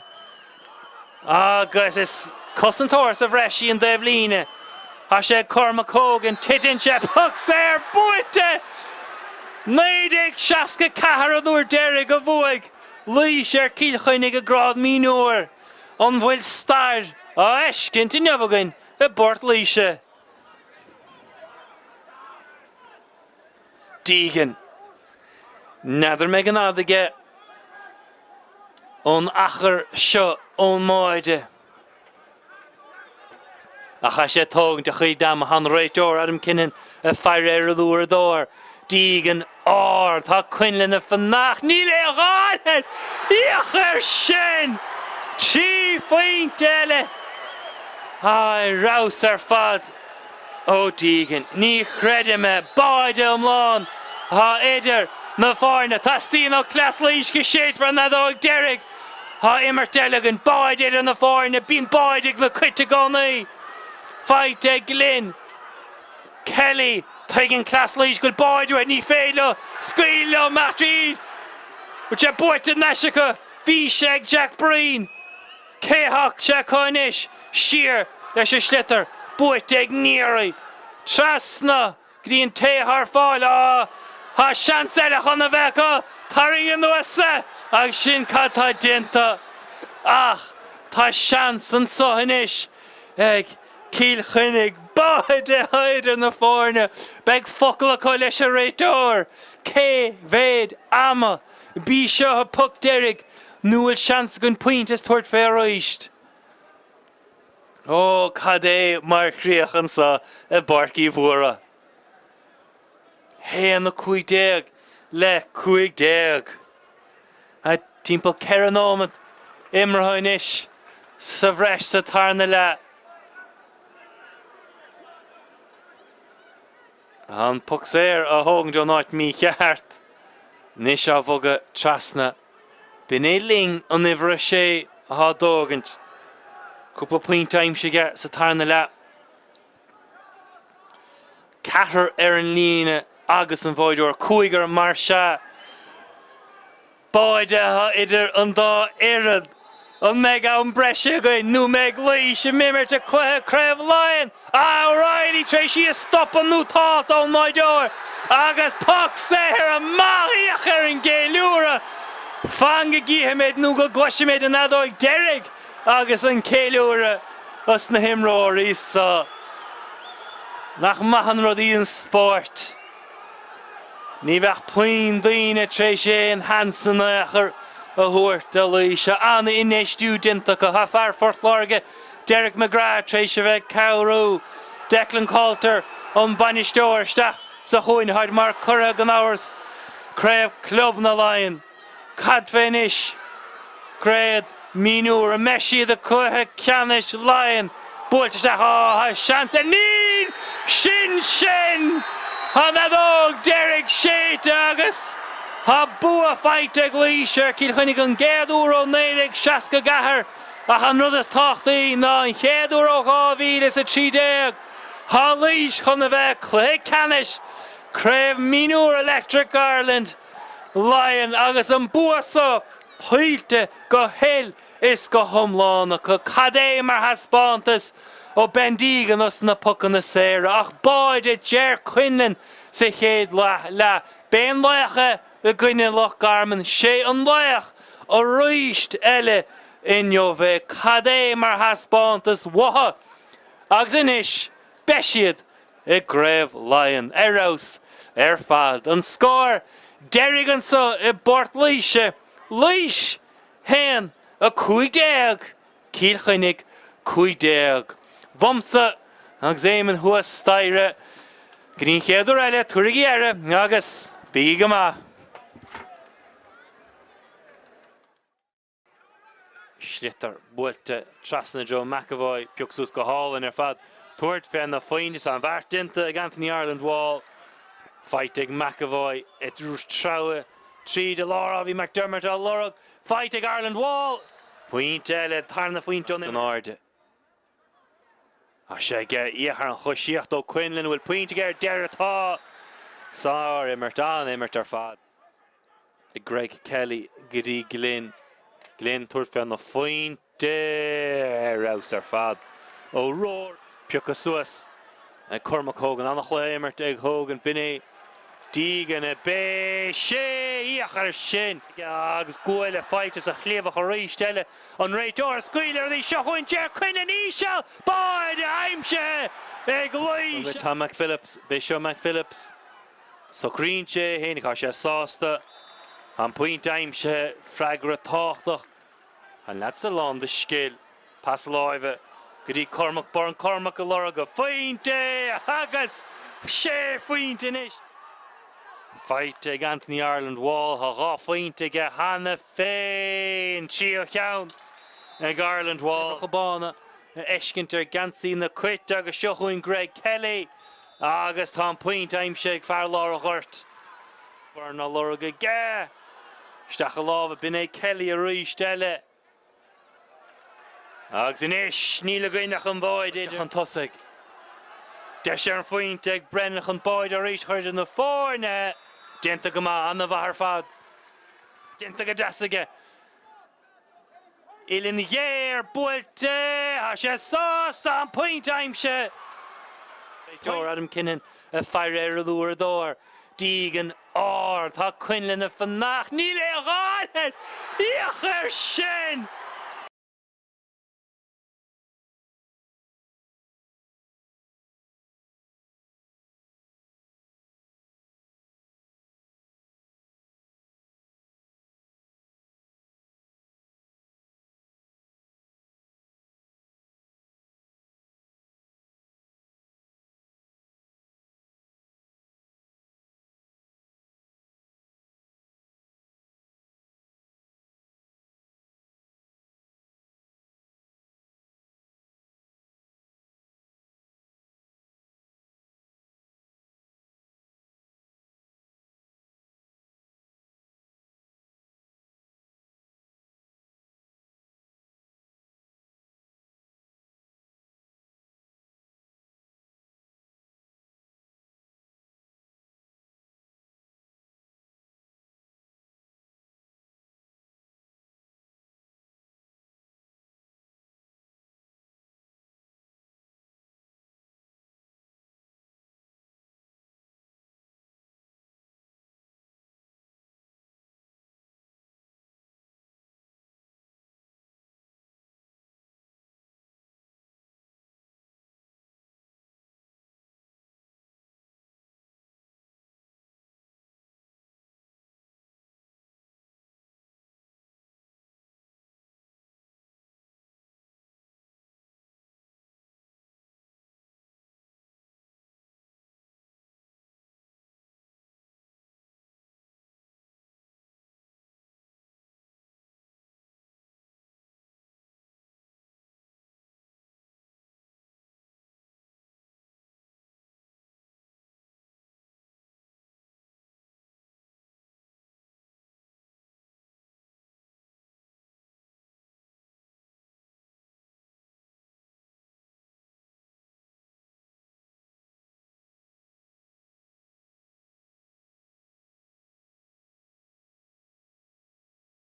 Speaker 1: Agus is cosantóir sa bhreisi an Devlíne. Ha sé Cormac Hogan titin sé pucks buaite. Néidig seasca cahar an úr deirig a bhuaig. Laois Cill Chainnigh a grád Mionúr. An bhfuil star a eiscint in neamhagan. A Bort Laoise. Deegan. Neither Megan Adige. On achar seo on Mhórdha. Ach a sé tógan de chuid dam han réitóir Adam Kinnan a Pháirc a lúr dóir. Deegan ard ha Quinlan a fannach ní le gáilhead. Iachar sin. Trí faointe eile. Ai, raus fad. O Deegan, ní chreide me, báide omlán. Ha idir, na fórne, tá stíon ó clas Laois go séit fra na dóg deirig. Ha immert delegan, báide idir na fórne, bín báidig le cuite gánaí. Fight ag Glynn. Kelly, taigin clas Laois go báide ní féile, scaile Matríd. Which a buaite neisicha, bhí sé Jack Breen. Céhach sé coinis. Sheer leis a Schlitter, buaite ag Neary. Trasna, gríon téthar fáil ha seans eile chun na bhecha, taring an nuasa, ag sin cattá dinta. Ach, tá seans an sohanis ag Cill Chainnigh, báide haidir na fórne, beg focail a coil leis a réitóir. Cévéid ama, bí seo a puc deirig, nuail seans gon puint is tuairt fé roist. Oh, cad é mar chríochan sa a barcí bhuara. Héan na 50 le 50. A timppel ceanómat imreáinis sa bhreis sa tarna le. An pucks a hógan do náit mí cheart. Nis a bhoga trasna. Bin é ling an ihre sé a há dógant. Couple point time she gets a tarna le. Catar an líne agus an bhóideoir cúigar mar se Báide idir an dá éad. An meg an breise going, nu meg Laoise mimmer to Craobhacha. O'Reilly Tracy is stopping nu thought on my door. Agus puck seher a mariacher in Gaelura. Fanga gihemed nu go gwashimed an adog Derek. Agus an Gaelura. Us na him rory so. Nach mahan rodi in Spórt. Ní bheith puin daoine Tracy and Hansen acher. A Mhórdha Laoise Anna innéistú dinta go hafar forthlárge Derek McGrath Tracy bheith Cowrow Declan Coulter an banistóir stach sa chuin haid mar curra gan hours Craobh club na Laighean Cadfinish Craobh Mionúr a meisi the Cluiche Chainnigh Laighean Búlteach chance níl sin Hanadog Derek Shate agus Ha bua fight ag Laoise Kilkenny gan Géadúr néidig Seasca gahar a han rudas Tráchtaire ná an Chéadúr ó gáhíle a 30. Ha Laoise chun a bheith Cluiche Chainnigh Craobh Mionúr Electric Ireland Laighean agus an bua so pailte go hell is go thomlána go cadé mar haspántas ó bendigan us na pucan na séra ach báide Ger Quinlan sa chéad le ben Laiche the Gwynedd Loch Garman, sé an Laois a roist eile inniu bheith cadé mar haspántas watha agus inis beisiad I Gréibh Laighean Eros fad an scór derigan so I Bort Laoise Laois hen a 15 Kilkenny 15 Vomsa agus éimen huas staire grín chéadúr eile tuirigí eire agus bíga ma. Schlitter builte trasna Joe McAvoy Pioxus go hall fad Tuairt fan na findis an bhart dinta ag Anthony Ireland wall fight ag McAvoy it drús traue trí de Laura bhí McDermott a Lorug fight ag Ireland wall Puinte eile tarna faointe an áde a sé ge íochar an chosíocht ó Quinlan bhfuil puinte gur deir atá Sár immert ar fad I Greg Kelly Giddy Glenn tuairt na faointe raus ar fad ó roar Piocha suas and Cormac Hogan an chléimmert ag Hogan binné dígan a bé sé íochar sin agus gúile fightas a chléomh a réist eile an réitor scuilear dí seochain Ger Quinlan ísel báide aimse ag Laoise Tá McPhillips Bishop McPhillips so grínse hénig á sé sásta an puint aimse freigra táchtach an leat sa lán de skill pas láimhe go dtí Cormac Boran Cormac a Lorug go faointe agus sé faointe inis fight ag Anthony Ireland wall ha rá faointe ge hanna féin tío cheann ag Ireland wall chabána eiscintar gansí na cuit agus seochain Greg Kelly agus tá puint aimse ag fear lá a chuirt Boran na Lorug a ge Steach a lábh binné Kelly a ríist eile agus inis níl a gcuinach an báid idir an tosig de sé an faointe ag brennach an báid a ríist chuir na fórne dinta go má anna bhar fad dinta go deasaige Ilin dhéir builte a sé sásta an puint aimse Tóir Adam Kinnan a fear ar a lúr dóir dígan tá Quinlan a fannach níl é gáilhead íochar sin